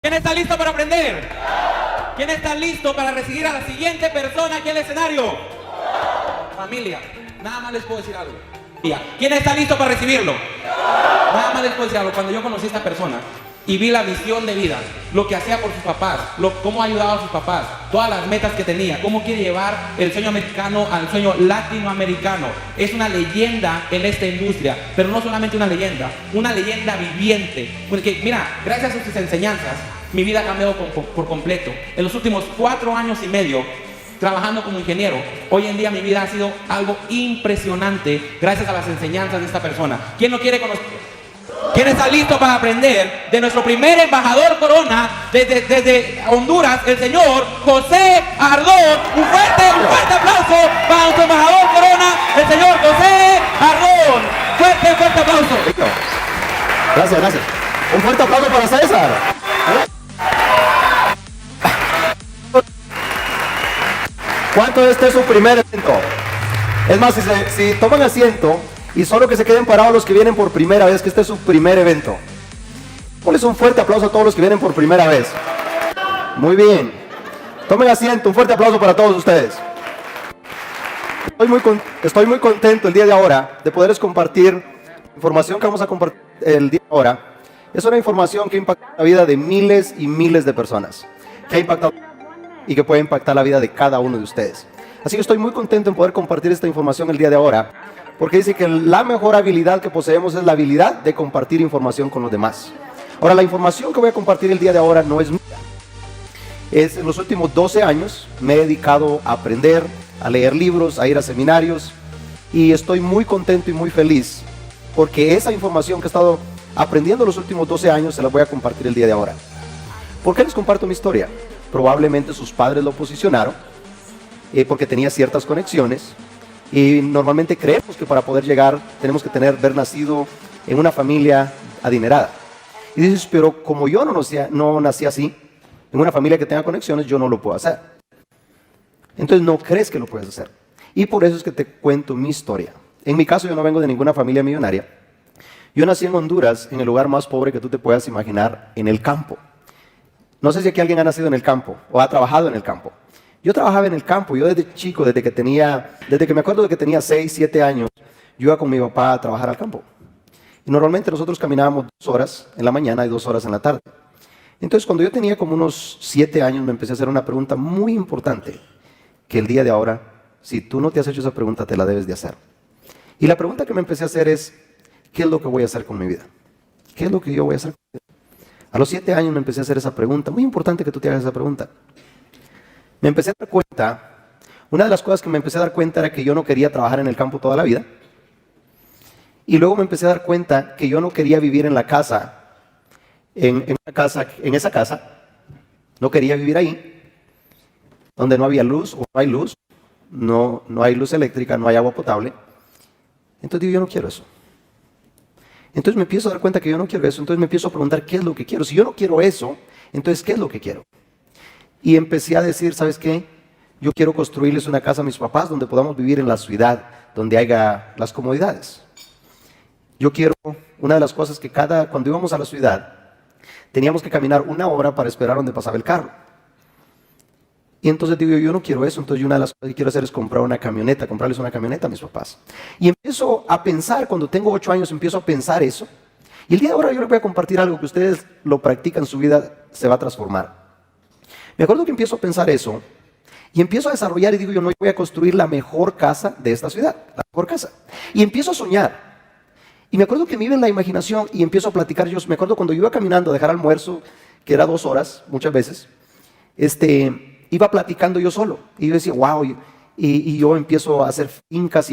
¿Quién está listo para aprender? ¿Quién está listo para recibir a la siguiente persona aquí en el escenario? Familia, nada más les puedo decir algo. ¿Quién está listo para recibirlo? Nada más les puedo decir algo. Cuando yo conocí a esta persona y vi la visión de vida, lo que hacía por sus papás, cómo ayudaba a sus papás, todas las metas que tenía, cómo quiere llevar el sueño americano al sueño latinoamericano. Es una leyenda en esta industria, pero no solamente una leyenda viviente. Porque mira, gracias a sus enseñanzas, mi vida ha cambiado por completo. En los últimos 4 años y medio, trabajando como ingeniero, hoy en día mi vida ha sido algo impresionante gracias a las enseñanzas de esta persona. ¿Quién no quiere conocer? ¿Quién está listo para aprender de nuestro primer embajador Corona desde Honduras, el señor José Ardón? Un fuerte aplauso para nuestro embajador Corona, el señor José Ardón. Fuerte aplauso. Gracias. Un fuerte aplauso para César. ¿Cuánto este es su primer evento? Es más, si toman asiento y solo que se queden parados los que vienen por primera vez, que este es su primer evento. Ponles un fuerte aplauso a todos los que vienen por primera vez. Muy bien. Tomen asiento, un fuerte aplauso para todos ustedes. Estoy muy contento el día de ahora de poderles compartir información que vamos a compartir el día de ahora. Es una información que impacta la vida de miles y miles de personas, que ha impactado y que puede impactar la vida de cada uno de ustedes. Así que estoy muy contento en poder compartir esta información el día de ahora, porque dice que la mejor habilidad que poseemos es la habilidad de compartir información con los demás. Ahora, la información que voy a compartir el día de ahora no es mía. En los últimos 12 años me he dedicado a aprender, a leer libros, a ir a seminarios, y estoy muy contento y muy feliz porque esa información que he estado aprendiendo los últimos 12 años se la voy a compartir el día de ahora. ¿Por qué les comparto mi historia? Probablemente sus padres lo posicionaron porque tenía ciertas conexiones, y normalmente creemos que para poder llegar tenemos que haber nacido en una familia adinerada. Y dices, pero como yo no nací así, en una familia que tenga conexiones, yo no lo puedo hacer. Entonces no crees que lo puedes hacer. Y por eso es que te cuento mi historia. En mi caso, yo no vengo de ninguna familia millonaria. Yo nací en Honduras, en el lugar más pobre que tú te puedas imaginar, en el campo. No sé si aquí alguien ha nacido en el campo o ha trabajado en el campo. Yo trabajaba en el campo. Yo desde chico, desde que me acuerdo de que tenía 6, 7 años, yo iba con mi papá a trabajar al campo. Y normalmente nosotros caminábamos 2 horas en la mañana y 2 horas en la tarde. Entonces, cuando yo tenía como unos 7 años, me empecé a hacer una pregunta muy importante, que el día de ahora, si tú no te has hecho esa pregunta, te la debes de hacer. Y la pregunta que me empecé a hacer es, ¿qué es lo que voy a hacer con mi vida? ¿Qué es lo que yo voy a hacer con mi vida? A los 7 años me empecé a hacer esa pregunta. Muy importante que tú te hagas esa pregunta. Me empecé a dar cuenta, una de las cosas que me empecé a dar cuenta era que yo no quería trabajar en el campo toda la vida. Y luego me empecé a dar cuenta que yo no quería vivir en la casa, en esa casa. No quería vivir ahí, donde no había luz o no hay luz. No hay luz eléctrica, no hay agua potable. Entonces digo, yo no quiero eso. Entonces me empiezo a dar cuenta que yo no quiero eso. Entonces me empiezo a preguntar, ¿qué es lo que quiero? Si yo no quiero eso, entonces, ¿qué es lo que quiero? Y empecé a decir, ¿sabes qué? Yo quiero construirles una casa a mis papás donde podamos vivir en la ciudad, donde haya las comodidades. Yo quiero, una de las cosas que cuando íbamos a la ciudad, teníamos que caminar 1 hora para esperar donde pasaba el carro. Y entonces digo, yo no quiero eso. Entonces una de las cosas que quiero hacer es comprarles una camioneta a mis papás. Y empiezo a pensar, cuando tengo 8 años, empiezo a pensar eso. Y el día de ahora yo les voy a compartir algo que ustedes lo practican, su vida se va a transformar. Me acuerdo que empiezo a pensar eso y empiezo a desarrollar y digo, yo no voy a construir la mejor casa de esta ciudad, la mejor casa. Y empiezo a soñar. Y me acuerdo que me iba en la imaginación y empiezo a platicar. Yo me acuerdo cuando yo iba caminando a dejar almuerzo, que era 2 horas muchas veces, iba platicando yo solo. Y yo decía, wow, y yo empiezo a hacer fincas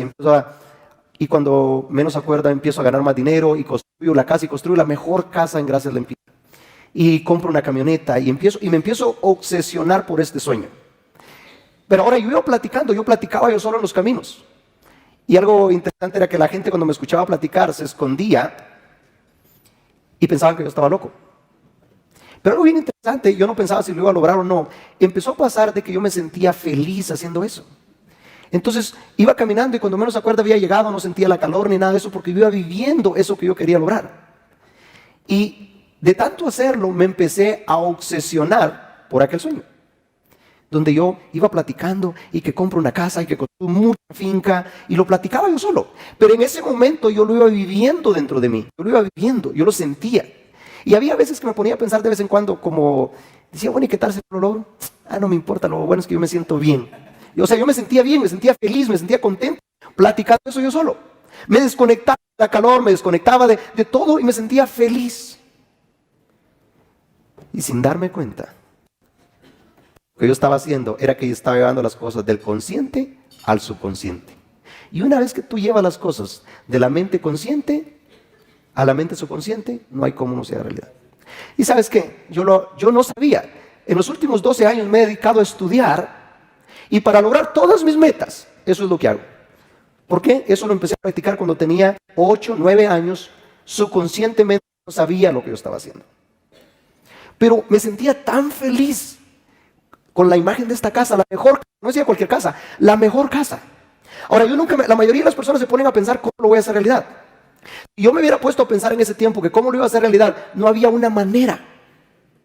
y cuando menos acuerda empiezo a ganar más dinero y construyo la casa y construyo la mejor casa en Gracias Lempiras. Y compro una camioneta y me empiezo a obsesionar por este sueño. Pero ahora yo iba platicando, yo platicaba yo solo en los caminos. Y algo interesante era que la gente cuando me escuchaba platicar se escondía y pensaban que yo estaba loco. Pero algo bien interesante, yo no pensaba si lo iba a lograr o no. Empezó a pasar de que yo me sentía feliz haciendo eso. Entonces iba caminando y cuando menos acuerdo había llegado, no sentía la calor ni nada de eso porque yo iba viviendo eso que yo quería lograr. Y De tanto hacerlo, me empecé a obsesionar por aquel sueño, donde yo iba platicando y que compro una casa y que construyo mucha finca, y lo platicaba yo solo. Pero en ese momento yo lo iba viviendo dentro de mí, yo lo iba viviendo, yo lo sentía. Y había veces que me ponía a pensar de vez en cuando, como decía, bueno, ¿y qué tal si lo logro? No me importa, lo bueno es que yo me siento bien. O sea, yo me sentía bien, me sentía feliz, me sentía contento, platicando eso yo solo. Me desconectaba de la calor, me desconectaba de todo y me sentía feliz. Y sin darme cuenta, lo que yo estaba haciendo era que yo estaba llevando las cosas del consciente al subconsciente. Y una vez que tú llevas las cosas de la mente consciente a la mente subconsciente, no hay cómo no sea realidad. Y ¿sabes qué? Yo no sabía. En los últimos 12 años me he dedicado a estudiar, y para lograr todas mis metas, eso es lo que hago. ¿Por qué? Eso lo empecé a practicar cuando tenía 8, 9 años. Subconscientemente no sabía lo que yo estaba haciendo. Pero me sentía tan feliz con la imagen de esta casa, la mejor, no decía cualquier casa, la mejor casa. Ahora, la mayoría de las personas se ponen a pensar cómo lo voy a hacer realidad. Si yo me hubiera puesto a pensar en ese tiempo que cómo lo iba a hacer realidad, no había una manera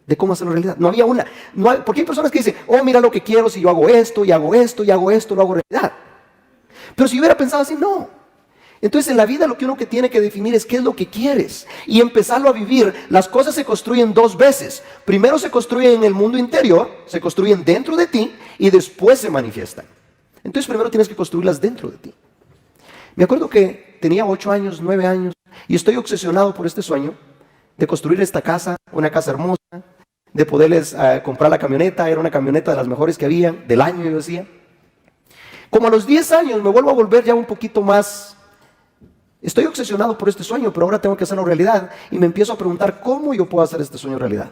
de cómo hacerlo realidad. No había una. Porque hay personas que dicen, oh, mira lo que quiero si yo hago esto, y hago esto, y hago esto, lo hago realidad. Pero si yo hubiera pensado así, no. Entonces en la vida lo que uno que tiene que definir es qué es lo que quieres y empezarlo a vivir. Las cosas se construyen 2 veces. Primero se construyen en el mundo interior, se construyen dentro de ti y después se manifiestan. Entonces primero tienes que construirlas dentro de ti. Me acuerdo que tenía 8 años, 9 años y estoy obsesionado por este sueño de construir esta casa, una casa hermosa, de poderles comprar la camioneta. Era una camioneta de las mejores que había, del año yo decía. Como a los 10 años me vuelvo a volver ya un poquito más. Estoy obsesionado por este sueño, pero ahora tengo que hacerlo realidad. Y me empiezo a preguntar cómo yo puedo hacer este sueño realidad.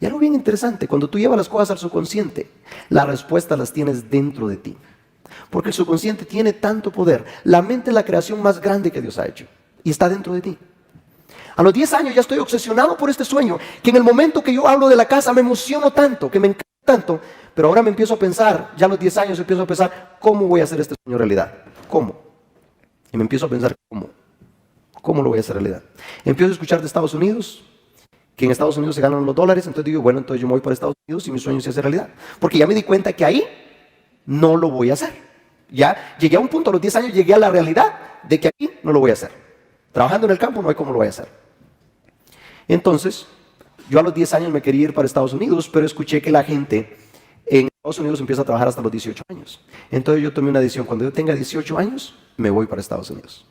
Y algo bien interesante, cuando tú llevas las cosas al subconsciente, las respuestas las tienes dentro de ti. Porque el subconsciente tiene tanto poder. La mente es la creación más grande que Dios ha hecho. Y está dentro de ti. A los 10 años ya estoy obsesionado por este sueño, que en el momento que yo hablo de la casa me emociono tanto, que me encanta tanto. Pero ahora me empiezo a pensar, ya a los 10 años empiezo a pensar, ¿cómo voy a hacer este sueño realidad? ¿Cómo? Y me empiezo a pensar, ¿cómo lo voy a hacer realidad? Empiezo a escuchar de Estados Unidos, que en Estados Unidos se ganan los dólares. Entonces digo, bueno, entonces yo me voy para Estados Unidos y mi sueño se hace realidad. Porque ya me di cuenta que ahí no lo voy a hacer. Ya llegué a un punto, a los 10 años llegué a la realidad de que aquí no lo voy a hacer. Trabajando en el campo no hay cómo lo voy a hacer. Entonces, yo a los 10 años me quería ir para Estados Unidos, pero escuché que la gente en Estados Unidos empieza a trabajar hasta los 18 años. Entonces yo tomé una decisión, cuando yo tenga 18 años, me voy para Estados Unidos.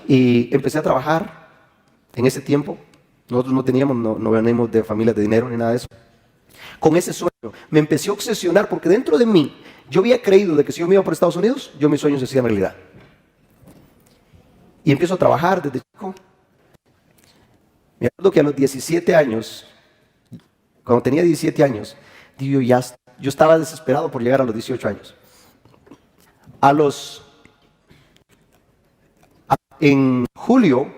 Y empecé a trabajar en ese tiempo. Nosotros no venimos de familias de dinero ni nada de eso. Con ese sueño me empecé a obsesionar porque dentro de mí yo había creído de que si yo me iba para Estados Unidos, mis sueños se hacían realidad. Y empiezo a trabajar desde chico. Me acuerdo que a los 17 años, cuando tenía 17 años, yo estaba desesperado por llegar a los 18 años. En julio,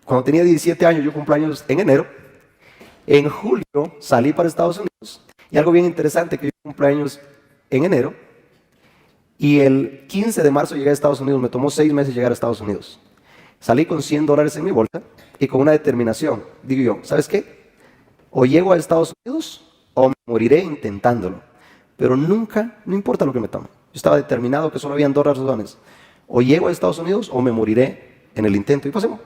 cuando tenía 17 años, yo cumplo años en enero, en julio salí para Estados Unidos. Y algo bien interesante, que yo cumplo años en enero, y el 15 de marzo llegué a Estados Unidos. Me tomó 6 meses llegar a Estados Unidos. Salí con $100 en mi bolsa y con una determinación. Digo yo, ¿sabes qué? O llego a Estados Unidos o me moriré intentándolo. Pero nunca, no importa lo que me tome. Yo estaba determinado que solo habían 2 razones. O llego a Estados Unidos o me moriré en el intento. Y pasemos.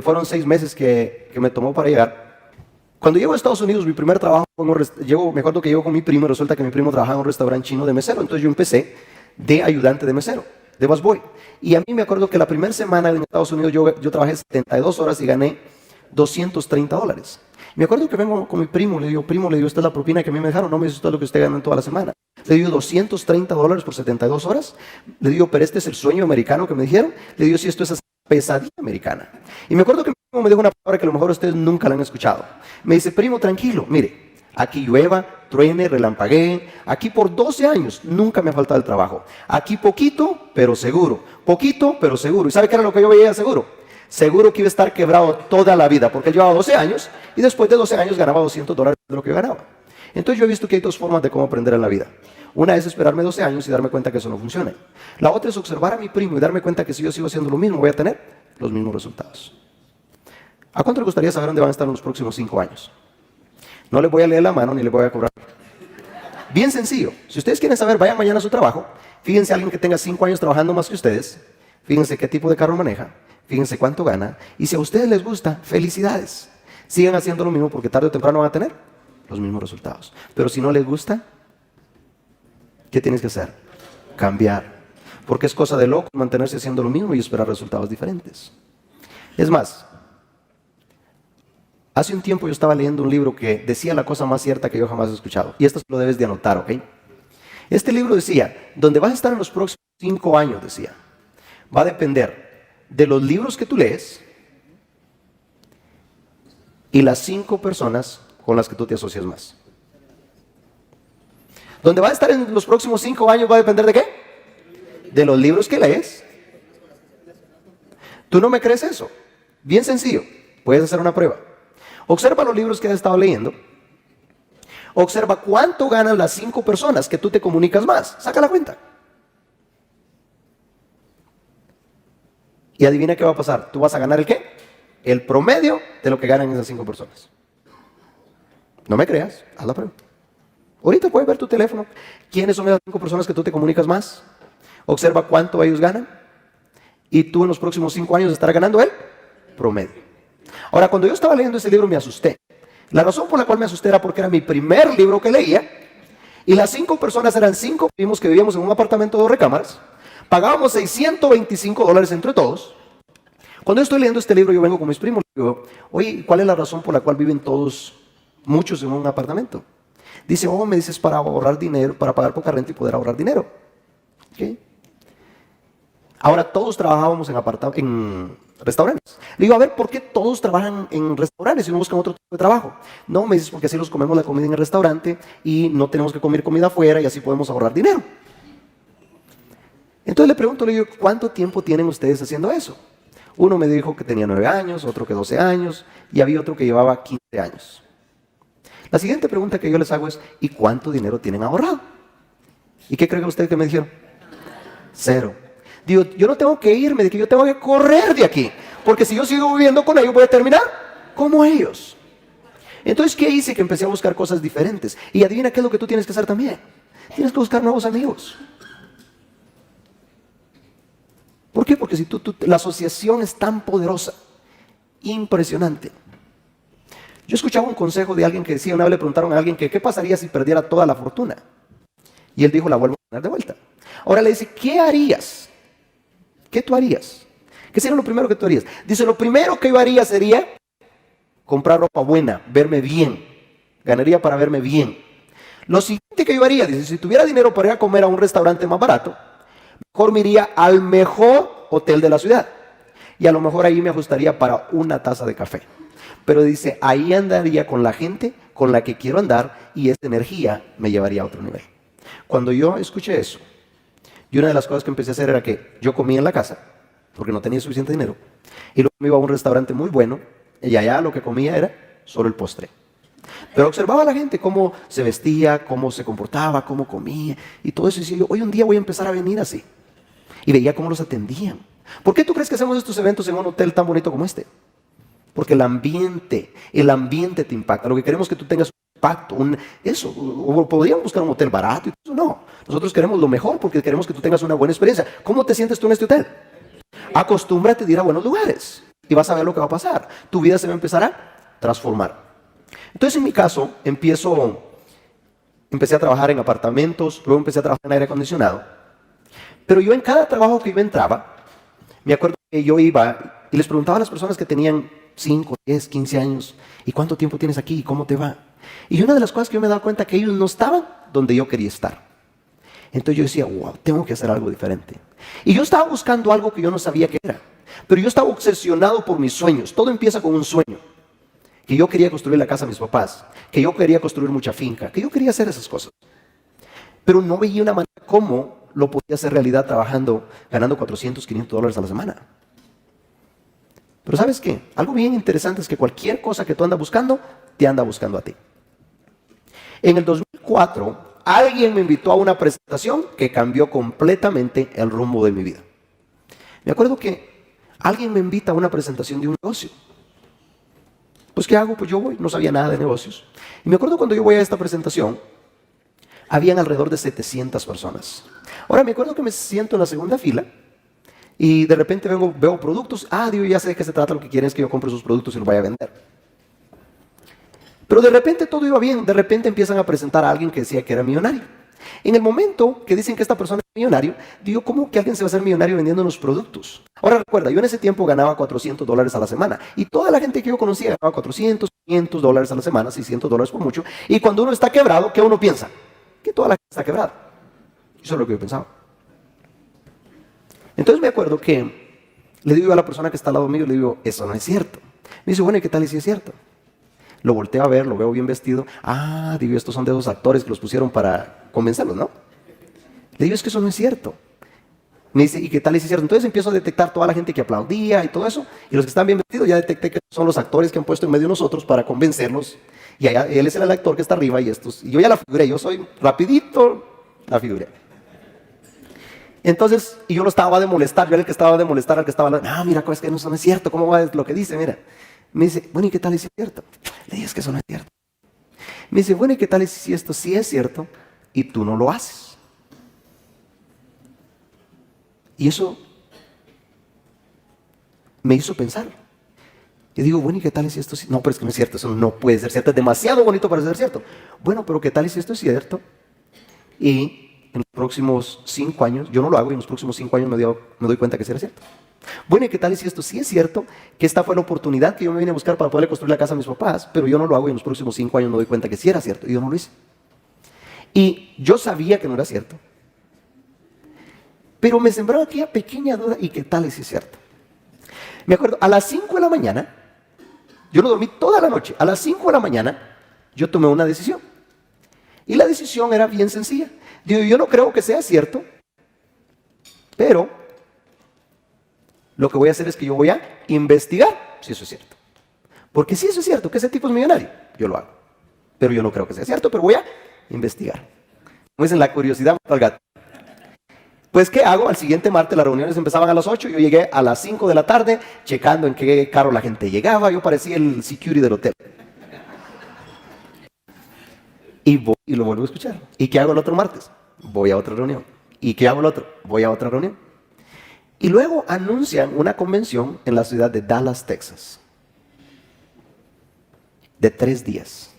Fueron 6 meses que me tomó para llegar. Cuando llego a Estados Unidos, mi primer trabajo, me acuerdo que llego con mi primo, y resulta que mi primo trabajaba en un restaurante chino de mesero. Entonces yo empecé de ayudante de mesero, de busboy. Y a mí me acuerdo que la primera semana en Estados Unidos yo trabajé 72 horas y gané $230. Me acuerdo que vengo con mi primo, le digo, esta es la propina que a mí me dejaron. No me dice, esto es lo que usted gana en toda la semana. Le digo, $230 por 72 horas. Le digo, pero este es el sueño americano que me dijeron. Le digo, sí, esto es pesadilla americana. Y me acuerdo que mi primo me dijo una palabra que a lo mejor ustedes nunca la han escuchado. Me dice, primo, tranquilo, mire, aquí llueva, truene, relampaguee, aquí por 12 años nunca me ha faltado el trabajo. Aquí poquito, pero seguro. Poquito, pero seguro. ¿Y sabe qué era lo que yo veía seguro? Seguro que iba a estar quebrado toda la vida, porque él llevaba 12 años y después de 12 años ganaba $200 de lo que yo ganaba. Entonces yo he visto que hay 2 formas de cómo aprender en la vida. Una es esperarme 12 años y darme cuenta que eso no funciona. La otra es observar a mi primo y darme cuenta que si yo sigo haciendo lo mismo, voy a tener los mismos resultados. ¿A cuánto le gustaría saber dónde van a estar en los próximos 5 años? No les voy a leer la mano ni les voy a cobrar. Bien sencillo. Si ustedes quieren saber, vayan mañana a su trabajo. Fíjense a alguien que tenga 5 años trabajando más que ustedes. Fíjense qué tipo de carro maneja. Fíjense cuánto gana. Y si a ustedes les gusta, felicidades. Sigan haciendo lo mismo porque tarde o temprano van a tener los mismos resultados. Pero si no les gusta, ¿qué tienes que hacer? Cambiar. Porque es cosa de loco mantenerse haciendo lo mismo y esperar resultados diferentes. Es más, hace un tiempo yo estaba leyendo un libro que decía la cosa más cierta que yo jamás he escuchado. Y esto lo debes de anotar, ¿ok? Este libro decía, donde vas a estar en los próximos 5 años, decía, va a depender de los libros que tú lees y las 5 personas con las que tú te asocias más. Donde vas a estar en los próximos 5 años va a depender de qué? De los libros que lees. ¿Tú no me crees eso? Bien sencillo, puedes hacer una prueba. Observa los libros que has estado leyendo. Observa cuánto ganan las 5 personas que tú te comunicas más. Saca la cuenta. Y adivina qué va a pasar. ¿Tú vas a ganar el qué? El promedio de lo que ganan esas 5 personas. No me creas, haz la prueba. Ahorita puedes ver tu teléfono. ¿Quiénes son esas 5 personas que tú te comunicas más? Observa cuánto ellos ganan. Y tú en los próximos 5 años estarás ganando el promedio. Ahora, cuando yo estaba leyendo ese libro me asusté. La razón por la cual me asusté era porque era mi primer libro que leía. Y las 5 personas eran 5 primos que vivíamos en un apartamento de 2 recámaras. Pagábamos $625 entre todos. Cuando yo estoy leyendo este libro, yo vengo con mis primos y digo, oye, ¿cuál es la razón por la cual viven todos, muchos en un apartamento? Dice, me dices para ahorrar dinero, para pagar poca renta y poder ahorrar dinero. ¿Okay? Ahora todos trabajábamos en restaurantes. Le digo, a ver, ¿por qué todos trabajan en restaurantes y no buscan otro tipo de trabajo? No, me dices, porque así nos comemos la comida en el restaurante y no tenemos que comer comida afuera y así podemos ahorrar dinero. Entonces le pregunto, le digo, ¿cuánto tiempo tienen ustedes haciendo eso? Uno me dijo que tenía 9 años, otro que 12 años y había otro que llevaba 15 años. La siguiente pregunta que yo les hago es, ¿y cuánto dinero tienen ahorrado? ¿Y qué creen ustedes que me dijeron? 0. Digo, yo no tengo que irme, de que yo tengo que correr de aquí, porque si yo sigo viviendo con ellos voy a terminar como ellos. Entonces, ¿qué hice? Que empecé a buscar cosas diferentes. Y adivina qué es lo que tú tienes que hacer también. Tienes que buscar nuevos amigos. ¿Por qué? Porque si la asociación es tan poderosa, impresionante. Yo escuchaba un consejo de alguien que decía, una vez le preguntaron a alguien que qué pasaría si perdiera toda la fortuna. Y él dijo, la vuelvo a ganar de vuelta. Ahora le dice, ¿qué harías? ¿Qué tú harías? ¿Qué sería lo primero que tú harías? Dice, lo primero que yo haría sería comprar ropa buena, verme bien. Ganaría para verme bien. Lo siguiente que yo haría, dice, si tuviera dinero para ir a comer a un restaurante más barato, mejor me iría al mejor hotel de la ciudad. Y a lo mejor ahí me ajustaría para una taza de café. Pero dice, ahí andaría con la gente con la que quiero andar y esta energía me llevaría a otro nivel. Cuando yo escuché eso, y una de las cosas que empecé a hacer era que yo comía en la casa, porque no tenía suficiente dinero, y luego me iba a un restaurante muy bueno, y allá lo que comía era solo el postre. Pero observaba a la gente cómo se vestía, cómo se comportaba, cómo comía, y todo eso, y decía yo, hoy un día voy a empezar a venir así. Y veía cómo los atendían. ¿Por qué tú crees que hacemos estos eventos en un hotel tan bonito como este? Porque el ambiente te impacta. Lo que queremos es que tú tengas un impacto, o podríamos buscar un hotel barato y eso no. Nosotros queremos lo mejor porque queremos que tú tengas una buena experiencia. ¿Cómo te sientes tú en este hotel? Acostúmbrate a ir a buenos lugares y vas a ver lo que va a pasar. Tu vida se va a empezar a transformar. Entonces en mi caso, empecé a trabajar en apartamentos, luego empecé a trabajar en aire acondicionado. Pero yo en cada trabajo que yo entraba, me acuerdo que yo iba y les preguntaba a las personas que tenían 5, 10, 15 años, ¿y cuánto tiempo tienes aquí? ¿Y cómo te va? Y una de las cosas que yo me daba cuenta que ellos no estaban donde yo quería estar. Entonces yo decía, wow, tengo que hacer algo diferente. Y yo estaba buscando algo que yo no sabía qué era. Pero yo estaba obsesionado por mis sueños. Todo empieza con un sueño. Que yo quería construir la casa de mis papás. Que yo quería construir mucha finca. Que yo quería hacer esas cosas. Pero no veía una manera cómo lo podía hacer realidad trabajando, ganando $400, $500 a la semana. Pero ¿sabes qué? Algo bien interesante es que cualquier cosa que tú andas buscando, te anda buscando a ti. En el 2004, alguien me invitó a una presentación que cambió completamente el rumbo de mi vida. Me acuerdo que alguien me invita a una presentación de un negocio. Pues, ¿qué hago? Pues yo voy, no sabía nada de negocios. Y me acuerdo cuando yo voy a esta presentación, habían alrededor de 700 personas. Ahora, me acuerdo que me siento en la segunda fila y de repente veo productos. Digo, ya sé de qué se trata, lo que quieren es que yo compre sus productos y los vaya a vender. Pero de repente todo iba bien, de repente empiezan a presentar a alguien que decía que era millonario. En el momento que dicen que esta persona es millonario, digo, ¿cómo que alguien se va a hacer millonario vendiendo los productos? Ahora recuerda, yo en ese tiempo ganaba $400 a la semana y toda la gente que yo conocía ganaba $400, $500 a la semana, $600 por mucho. Y cuando uno está quebrado, ¿qué uno piensa? Que toda la gente está quebrada. Eso es lo que yo pensaba. Entonces me acuerdo que le digo a la persona que está al lado mío, le digo, eso no es cierto. Me dice, bueno, ¿y qué tal si es cierto? Lo volteo a ver, lo veo bien vestido. Digo, estos son de esos actores que los pusieron para convencerlos, ¿no? Le digo, es que eso no es cierto. Me dice, ¿y qué tal si es cierto? Entonces empiezo a detectar toda la gente que aplaudía y todo eso. Y los que están bien vestidos ya detecté que son los actores que han puesto en medio de nosotros para convencerlos. Y allá, él es el actor que está arriba y estos. Y yo ya la figuré, yo soy rapidito, la figuré. Entonces, y yo lo estaba de molestar, yo era el que estaba de molestar al que estaba hablando. Mira, es que eso no es cierto, ¿cómo va lo que dice? Mira. Me dice, bueno, ¿y qué tal si es cierto? Le dije, es que eso no es cierto. Me dice, bueno, ¿y qué tal si esto sí es cierto y tú no lo haces? Y eso me hizo pensar. Y digo, bueno, ¿y qué tal si esto sí? No, pero es que no es cierto, eso no puede ser cierto, es demasiado bonito para ser cierto. Bueno, pero ¿qué tal si esto es cierto? Y en los próximos 5 años, yo no lo hago y en los próximos 5 años me doy cuenta que sí era cierto. Bueno, ¿y qué tal si esto sí es cierto? Que esta fue la oportunidad que yo me vine a buscar para poder construir la casa a mis papás, pero yo no lo hago y en los próximos 5 años me doy cuenta que sí era cierto y yo no lo hice. Y yo sabía que no era cierto, pero me sembraba aquella pequeña duda, ¿y qué tal si es cierto? Me acuerdo, a las 5 de la mañana, yo no dormí toda la noche, a las 5 de la mañana yo tomé una decisión. Y la decisión era bien sencilla. Digo, yo no creo que sea cierto, pero lo que voy a hacer es que yo voy a investigar si eso es cierto. Porque si eso es cierto, que ese tipo es millonario, yo lo hago. Pero yo no creo que sea cierto, pero voy a investigar. Como dicen, la curiosidad mata al gato. Pues, ¿qué hago? Al siguiente martes las reuniones empezaban a las 8, yo llegué a las 5 de la tarde, checando en qué carro la gente llegaba, yo parecía el security del hotel. Y voy y lo vuelvo a escuchar. ¿Y qué hago el otro martes? Voy a otra reunión. ¿Y qué hago el otro? Voy a otra reunión. Y luego anuncian una convención en la ciudad de Dallas, Texas, de 3 días.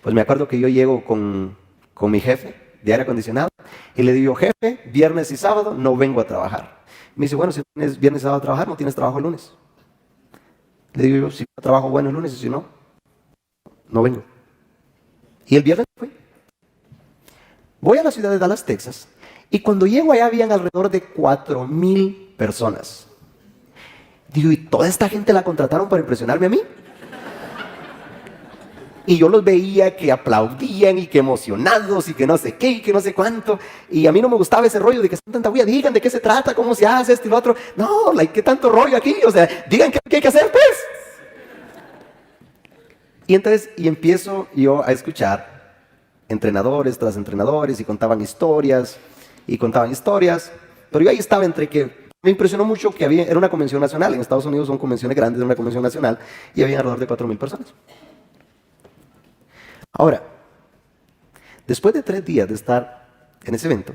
Pues me acuerdo que yo llego con mi jefe de aire acondicionado y le digo, jefe, viernes y sábado no vengo a trabajar. Me dice, bueno, si tienes viernes y sábado a trabajar, no tienes trabajo el lunes. Le digo yo, si trabajo bueno el lunes y si no, no vengo. Y el viernes fui. Voy a la ciudad de Dallas, Texas, y cuando llego allá habían alrededor de 4,000 personas. Digo, ¿y toda esta gente la contrataron para impresionarme a mí? Y yo los veía que aplaudían y que emocionados y que no sé qué y que no sé cuánto. Y a mí no me gustaba ese rollo de que son tanta bulla. Digan de qué se trata, cómo se hace esto y lo otro. No, ¿qué tanto rollo aquí? O sea, digan qué hay que hacer, pues. Y entonces, empiezo yo a escuchar entrenadores tras entrenadores y contaban historias. Pero yo ahí estaba entre que me impresionó mucho que era una convención nacional. En Estados Unidos son convenciones grandes, era una convención nacional y había alrededor de 4,000 personas. Ahora, después de 3 días de estar en ese evento,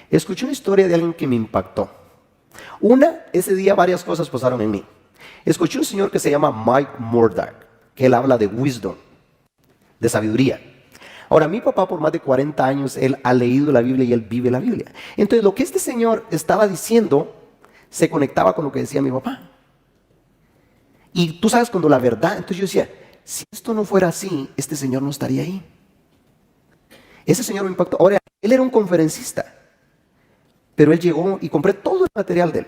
escuché una historia de alguien que me impactó. Ese día varias cosas pasaron en mí. Escuché un señor que se llama Mike Murdock, que él habla de wisdom, de sabiduría. Ahora, mi papá por más de 40 años, él ha leído la Biblia y él vive la Biblia. Entonces, lo que este señor estaba diciendo se conectaba con lo que decía mi papá. Y tú sabes, cuando la verdad, entonces yo decía, si esto no fuera así, este señor no estaría ahí. Ese señor me impactó. Ahora, él era un conferencista, pero él llegó y compré todo el material de él.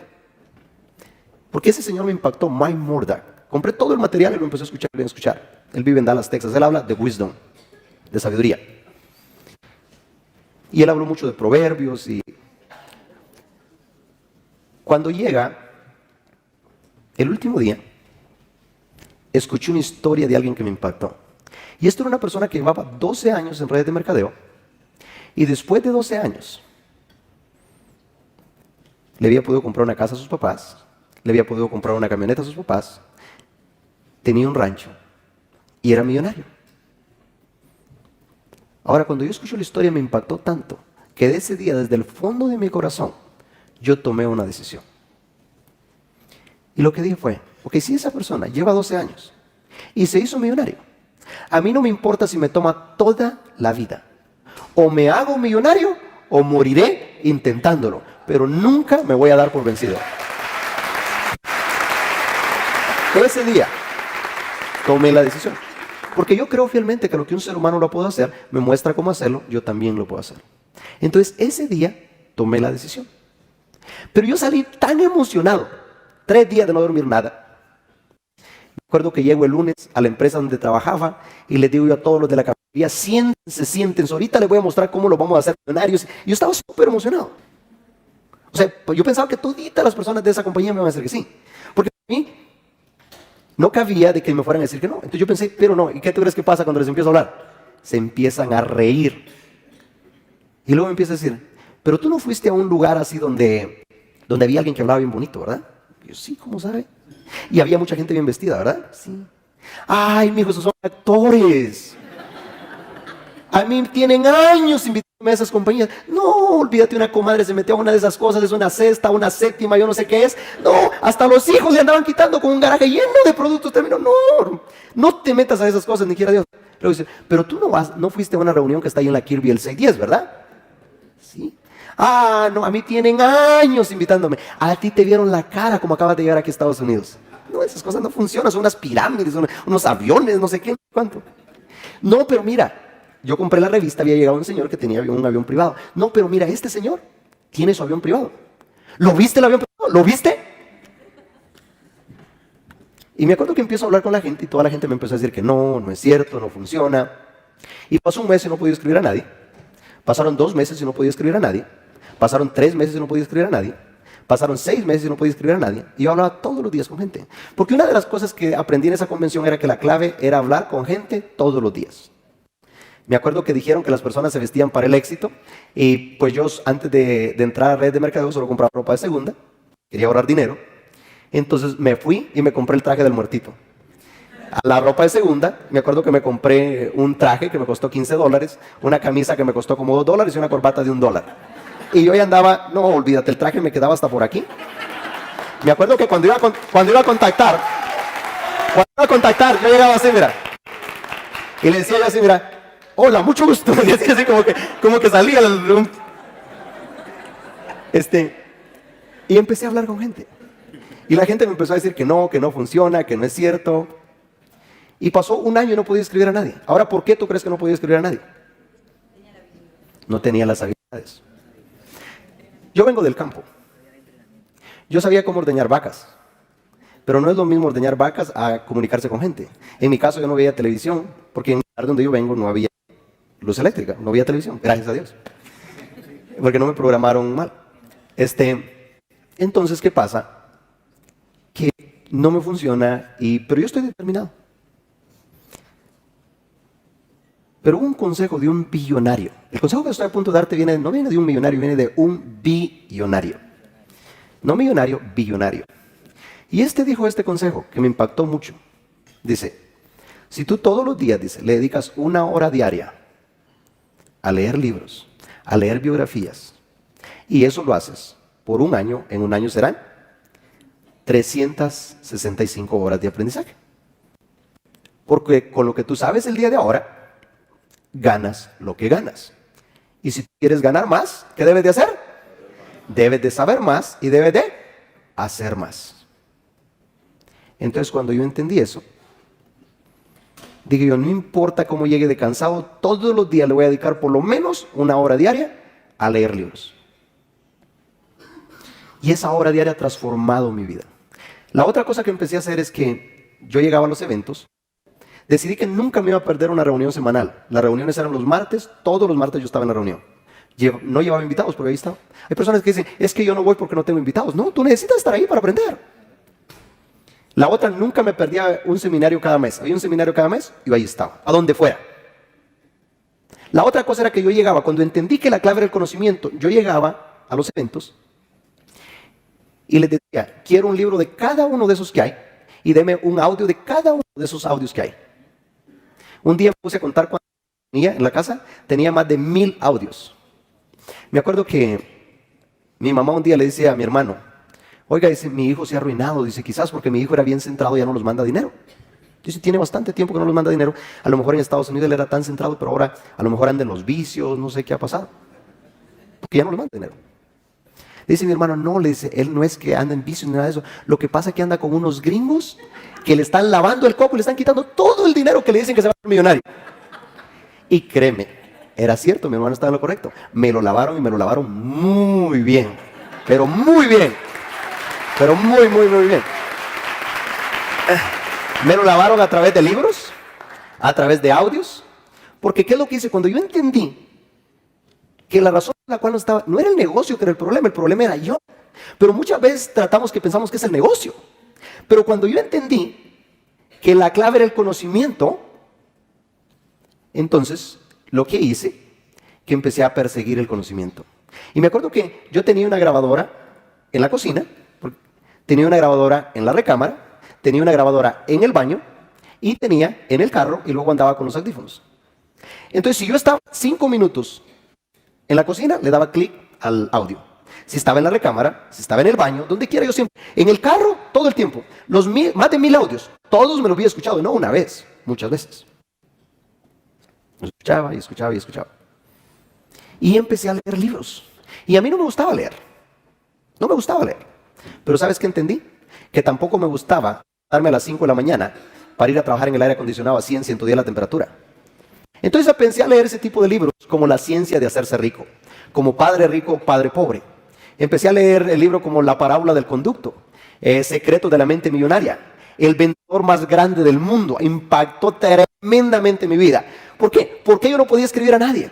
Porque ese señor me impactó, Mike Murdock. Compré todo el material y lo empecé a escuchar. Él vive en Dallas, Texas. Él habla de wisdom, de sabiduría. Y él habló mucho de proverbios. Y cuando llega el último día, escuché una historia de alguien que me impactó. Y esto era una persona que llevaba 12 años en redes de mercadeo. Y después de 12 años, le había podido comprar una casa a sus papás, le había podido comprar una camioneta a sus papás, tenía un rancho, y era millonario. Ahora, cuando yo escucho la historia me impactó tanto que de ese día, desde el fondo de mi corazón, yo tomé una decisión. Y lo que dije fue, ok, si esa persona lleva 12 años y se hizo millonario, a mí no me importa si me toma toda la vida. O me hago millonario o moriré intentándolo, pero nunca me voy a dar por vencido. Ese día tomé la decisión, porque yo creo fielmente que lo que un ser humano lo puede hacer, me muestra cómo hacerlo, yo también lo puedo hacer. Entonces ese día tomé la decisión. Pero yo salí tan emocionado, 3 días de no dormir nada. Recuerdo que llego el lunes a la empresa donde trabajaba y les digo yo a todos los de la cafetería, siéntense, ahorita les voy a mostrar cómo lo vamos a hacer millonarios. Yo estaba súper emocionado. O sea, yo pensaba que toditas las personas de esa compañía me iban a decir que sí. Porque a mí no cabía de que me fueran a decir que no. Entonces yo pensé, pero no, ¿y qué tú crees que pasa cuando les empiezo a hablar? Se empiezan a reír. Y luego me empieza a decir, pero tú no fuiste a un lugar así donde había alguien que hablaba bien bonito, ¿verdad? Y yo, sí, ¿cómo sabe? Y había mucha gente bien vestida, ¿verdad? Sí. Ay, mijo, esos son actores. A mí tienen años invitándome a esas compañías. No, olvídate, una comadre se metió a una de esas cosas, es una sexta, una séptima, yo no sé qué es. No, hasta los hijos le andaban quitando con un garaje lleno de productos. Terminó, no te metas a esas cosas, ni quiera Dios. Luego dice, pero tú no fuiste a una reunión que está ahí en la Kirby el 610, ¿verdad? Sí. Ah, no, a mí tienen años invitándome. A ti te vieron la cara como acabas de llegar aquí a Estados Unidos. No, esas cosas no funcionan, son unas pirámides, son unos aviones, no sé qué, cuánto. No, pero mira, yo compré la revista, había llegado un señor que tenía un avión privado. No, pero mira, este señor tiene su avión privado. ¿Lo viste el avión privado? ¿Lo viste? Y me acuerdo que empiezo a hablar con la gente y toda la gente me empezó a decir que no es cierto, no funciona. Y pasó un mes y no podía escribir a nadie. Pasaron 2 meses y no podía escribir a nadie. Pasaron 3 meses y no podía escribir a nadie. Pasaron 6 meses y no podía escribir a nadie. Y yo hablaba todos los días con gente. Porque una de las cosas que aprendí en esa convención era que la clave era hablar con gente todos los días. Me acuerdo que dijeron que las personas se vestían para el éxito. Y pues yo antes de entrar a red de mercadeo solo compraba ropa de segunda. Quería ahorrar dinero. Entonces me fui y me compré el traje del muertito. A la ropa de segunda, me acuerdo que me compré un traje que me costó $15, una camisa que me costó como $2 y una corbata de $1. Y yo ya andaba, no, olvídate, el traje me quedaba hasta por aquí. Me acuerdo que cuando iba a contactar, yo llegaba así, mira. Y le decía yo así, mira, hola, mucho gusto. Y decía así como que salía. Y empecé a hablar con gente. Y la gente me empezó a decir que no funciona, que no es cierto. Y pasó 1 año y no podía escribir a nadie. Ahora, ¿por qué tú crees que no podía escribir a nadie? No tenía las habilidades. Yo vengo del campo. Yo sabía cómo ordeñar vacas. Pero no es lo mismo ordeñar vacas a comunicarse con gente. En mi caso yo no veía televisión, porque en el lugar donde yo vengo no había luz eléctrica, no había televisión, gracias a Dios. Porque no me programaron mal. Entonces, ¿qué pasa? Que no me funciona, pero yo estoy determinado. Pero hubo un consejo de un billonario. El consejo que estoy a punto de darte no viene de un millonario, viene de un billonario. No millonario, billonario. Y dijo este consejo que me impactó mucho. Dice, si tú todos los días, le dedicas 1 hora diaria a leer libros, a leer biografías, y eso lo haces por 1 año, en 1 año serán 365 horas de aprendizaje. Porque con lo que tú sabes el día de ahora, ganas lo que ganas. Y si quieres ganar más, ¿qué debes de hacer? Debes de saber más y debes de hacer más. Entonces cuando yo entendí eso, dije yo, no importa cómo llegue de cansado, todos los días le voy a dedicar por lo menos 1 hora diaria a leer libros. Y esa hora diaria ha transformado mi vida. La otra cosa que empecé a hacer es que yo llegaba a los eventos. Decidí que nunca me iba a perder una reunión semanal. Las reuniones eran los martes, todos los martes yo estaba en la reunión. No llevaba invitados porque ahí estaba. Hay personas que dicen, es que yo no voy porque no tengo invitados. No, tú necesitas estar ahí para aprender. La otra, nunca me perdía un seminario cada mes. Había un seminario cada mes y yo ahí estaba, a donde fuera. La otra cosa era que yo llegaba, cuando entendí que la clave era el conocimiento, yo llegaba a los eventos y les decía, quiero un libro de cada uno de esos que hay y deme un audio de cada uno de esos audios que hay. Un día me puse a contar cuánto tenía en la casa, tenía más de 1000 audios. Me acuerdo que mi mamá un día le dice a mi hermano, oiga, dice, mi hijo se ha arruinado, dice, quizás porque mi hijo era bien centrado y ya no los manda dinero. Dice, tiene bastante tiempo que no los manda dinero, a lo mejor en Estados Unidos él era tan centrado, pero ahora a lo mejor anda en los vicios, no sé qué ha pasado, porque ya no le manda dinero. Dice mi hermano, no, le dice, él no es que anda en vicios ni nada de eso, lo que pasa es que anda con unos gringos que le están lavando el coco y le están quitando todo el dinero que le dicen que se va a hacer millonario. Y créeme, era cierto, mi hermano estaba en lo correcto. Me lo lavaron y me lo lavaron muy bien. Pero muy bien. Pero muy, muy, muy bien. Me lo lavaron a través de libros, a través de audios. Porque ¿qué es lo que hice? Cuando yo entendí que la razón por la cual no era el negocio que era el problema era yo. Pero muchas veces tratamos que pensamos que es el negocio. Pero cuando yo entendí que la clave era el conocimiento, entonces lo que hice, que empecé a perseguir el conocimiento. Y me acuerdo que yo tenía una grabadora en la cocina, tenía una grabadora en la recámara, tenía una grabadora en el baño y tenía en el carro y luego andaba con los audífonos. Entonces si yo estaba 5 minutos en la cocina, le daba clic al audio. Si estaba en la recámara, si estaba en el baño, donde quiera yo siempre. En el carro, todo el tiempo. Más de 1000 audios. Todos me los había escuchado, no una vez, muchas veces. Escuchaba y escuchaba y escuchaba. Y empecé a leer libros. Y a mí no me gustaba leer. No me gustaba leer. Pero ¿sabes qué entendí? Que tampoco me gustaba darme a las 5 de la mañana para ir a trabajar en el aire acondicionado a 100, 110 la temperatura. Entonces empecé a leer ese tipo de libros como La ciencia de hacerse rico, como Padre rico, Padre pobre. Empecé a leer el libro como La parábola del conducto, Secretos de la mente millonaria, El vendedor más grande del mundo. Impactó tremendamente mi vida. ¿Por qué? Porque yo no podía escribir a nadie.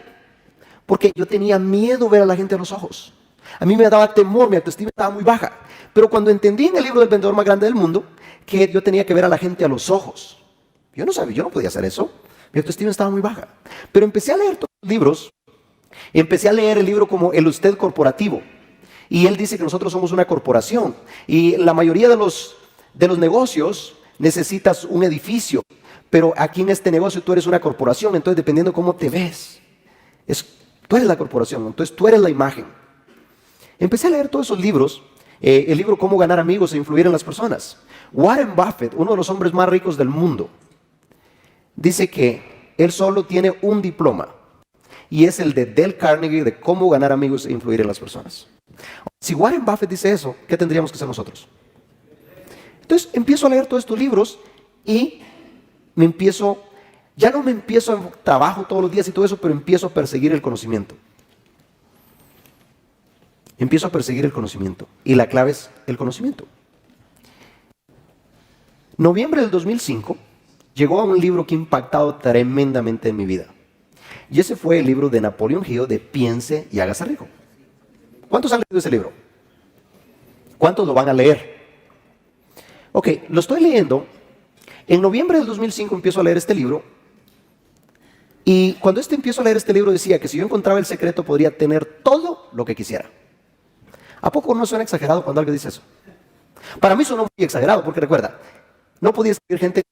Porque yo tenía miedo ver a la gente a los ojos. A mí me daba temor, mi autoestima estaba muy baja. Pero cuando entendí en el libro del vendedor más grande del mundo que yo tenía que ver a la gente a los ojos, yo no sabía, yo no podía hacer eso. Mi autoestima estaba muy baja. Pero empecé a leer todos los libros. Empecé a leer el libro como El Usted Corporativo. Y él dice que nosotros somos una corporación. Y la mayoría de los negocios necesitas un edificio. Pero aquí en este negocio tú eres una corporación. Entonces dependiendo cómo te ves, tú eres la corporación. Entonces tú eres la imagen. Empecé a leer todos esos libros. El libro Cómo ganar amigos e influir en las personas. Warren Buffett, uno de los hombres más ricos del mundo, dice que él solo tiene un diploma. Y es el de Dale Carnegie de cómo ganar amigos e influir en las personas. Si Warren Buffett dice eso, ¿qué tendríamos que hacer nosotros? Entonces empiezo a leer todos estos libros y ya no me empiezo a trabajo todos los días y todo eso, pero empiezo a perseguir el conocimiento. Empiezo a perseguir el conocimiento. Y la clave es el conocimiento. Noviembre del 2005 llegó a un libro que ha impactado tremendamente en mi vida. Y ese fue el libro de Napoleon Hill de Piense y hágase rico. ¿Cuántos han leído ese libro? ¿Cuántos lo van a leer? Ok, lo estoy leyendo. En noviembre del 2005 empiezo a leer este libro. Y cuando empiezo a leer este libro decía que si yo encontraba el secreto podría tener todo lo que quisiera. ¿A poco no suena exagerado cuando alguien dice eso? Para mí sonó muy exagerado porque recuerda, no podía escribir gente.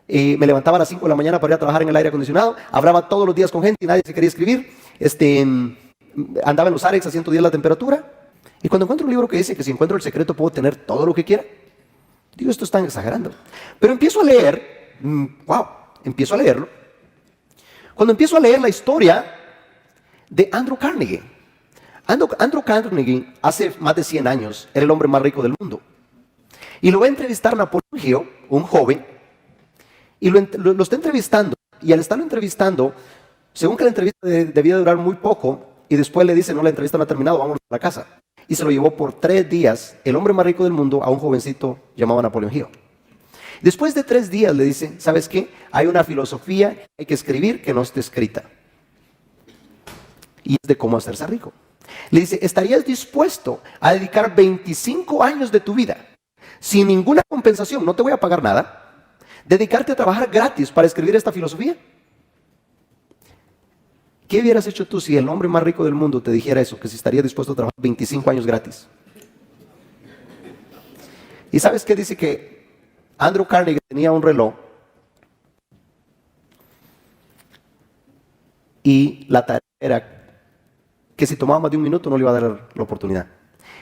Me levantaba a las 5 de la mañana para ir a trabajar en el aire acondicionado. Hablaba todos los días con gente y nadie se quería escribir. Andaba en los Arex a 110 la temperatura. Y cuando encuentro un libro que dice que si encuentro el secreto puedo tener todo lo que quiera, digo, esto están exagerando. Pero empiezo a leer, empiezo a leerlo. Cuando empiezo a leer la historia de Andrew Carnegie. Andrew Carnegie hace más de 100 años era el hombre más rico del mundo. Y lo va a entrevistar Napoleon Hill, un joven, y lo está entrevistando. Y al estarlo entrevistando, según que la entrevista debía durar muy poco, y después le dice, no, la entrevista no ha terminado, vamos a la casa. Y se lo llevó por 3 días, el hombre más rico del mundo, a un jovencito llamado Napoleon Hill. Después de 3 días le dice, ¿sabes qué? Hay una filosofía que hay que escribir que no está escrita. Y es de cómo hacerse rico. Le dice, ¿estarías dispuesto a dedicar 25 años de tu vida sin ninguna compensación? No te voy a pagar nada. Dedicarte a trabajar gratis para escribir esta filosofía. ¿Qué hubieras hecho tú si el hombre más rico del mundo te dijera eso? Que si estaría dispuesto a trabajar 25 años gratis. ¿Y sabes qué dice? Que Andrew Carnegie tenía un reloj Y la tarea era que si tomaba más de un minuto no le iba a dar la oportunidad.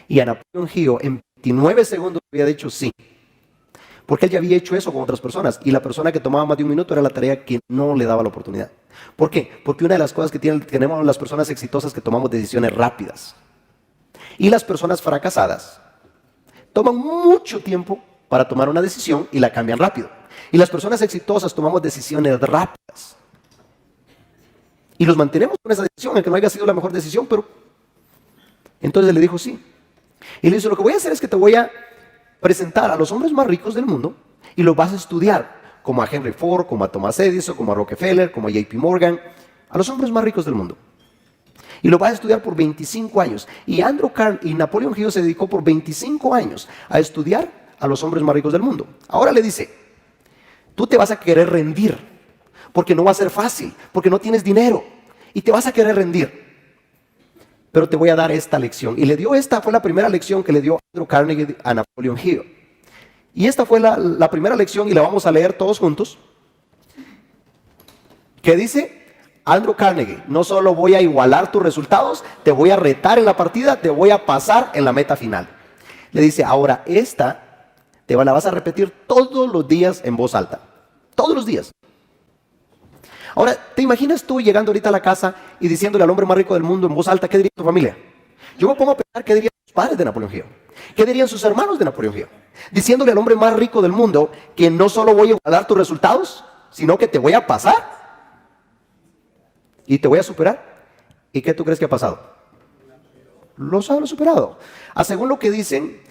Y a Napoleón Hill en 29 segundos había dicho sí. Porque él ya había hecho eso con otras personas. Y la persona que tomaba más de un minuto era la tarea que no le daba la oportunidad. ¿Por qué? Porque una de las cosas que tenemos las personas exitosas es que tomamos decisiones rápidas. Y las personas fracasadas toman mucho tiempo para tomar una decisión y la cambian rápido. Y las personas exitosas tomamos decisiones rápidas. Y los mantenemos con esa decisión, aunque no haya sido la mejor decisión, pero... Entonces le dijo sí. Y le dice, lo que voy a hacer es que te voy a presentar a los hombres más ricos del mundo y los vas a estudiar, como a Henry Ford, como a Thomas Edison, como a Rockefeller, como a JP Morgan, a los hombres más ricos del mundo. Y lo vas a estudiar por 25 años. Y Napoleón Hill se dedicó por 25 años a estudiar a los hombres más ricos del mundo. Ahora le dice, tú te vas a querer rendir, porque no va a ser fácil, porque no tienes dinero, y te vas a querer rendir. Pero te voy a dar esta lección. Y fue la primera lección que le dio Andrew Carnegie a Napoleon Hill. Y esta fue la primera lección y la vamos a leer todos juntos. Que dice Andrew Carnegie, no solo voy a igualar tus resultados, te voy a retar en la partida, te voy a pasar en la meta final. Le dice, ahora esta te la vas a repetir todos los días en voz alta. Todos los días. Ahora, ¿te imaginas tú llegando ahorita a la casa y diciéndole al hombre más rico del mundo en voz alta, qué diría tu familia? Yo me pongo a pensar qué dirían sus padres de Napoleón Hill, qué dirían sus hermanos de Napoleón Hill, diciéndole al hombre más rico del mundo que no solo voy a igualar tus resultados, sino que te voy a pasar y te voy a superar. ¿Y qué tú crees que ha pasado? Los ha superado. Según lo que dicen,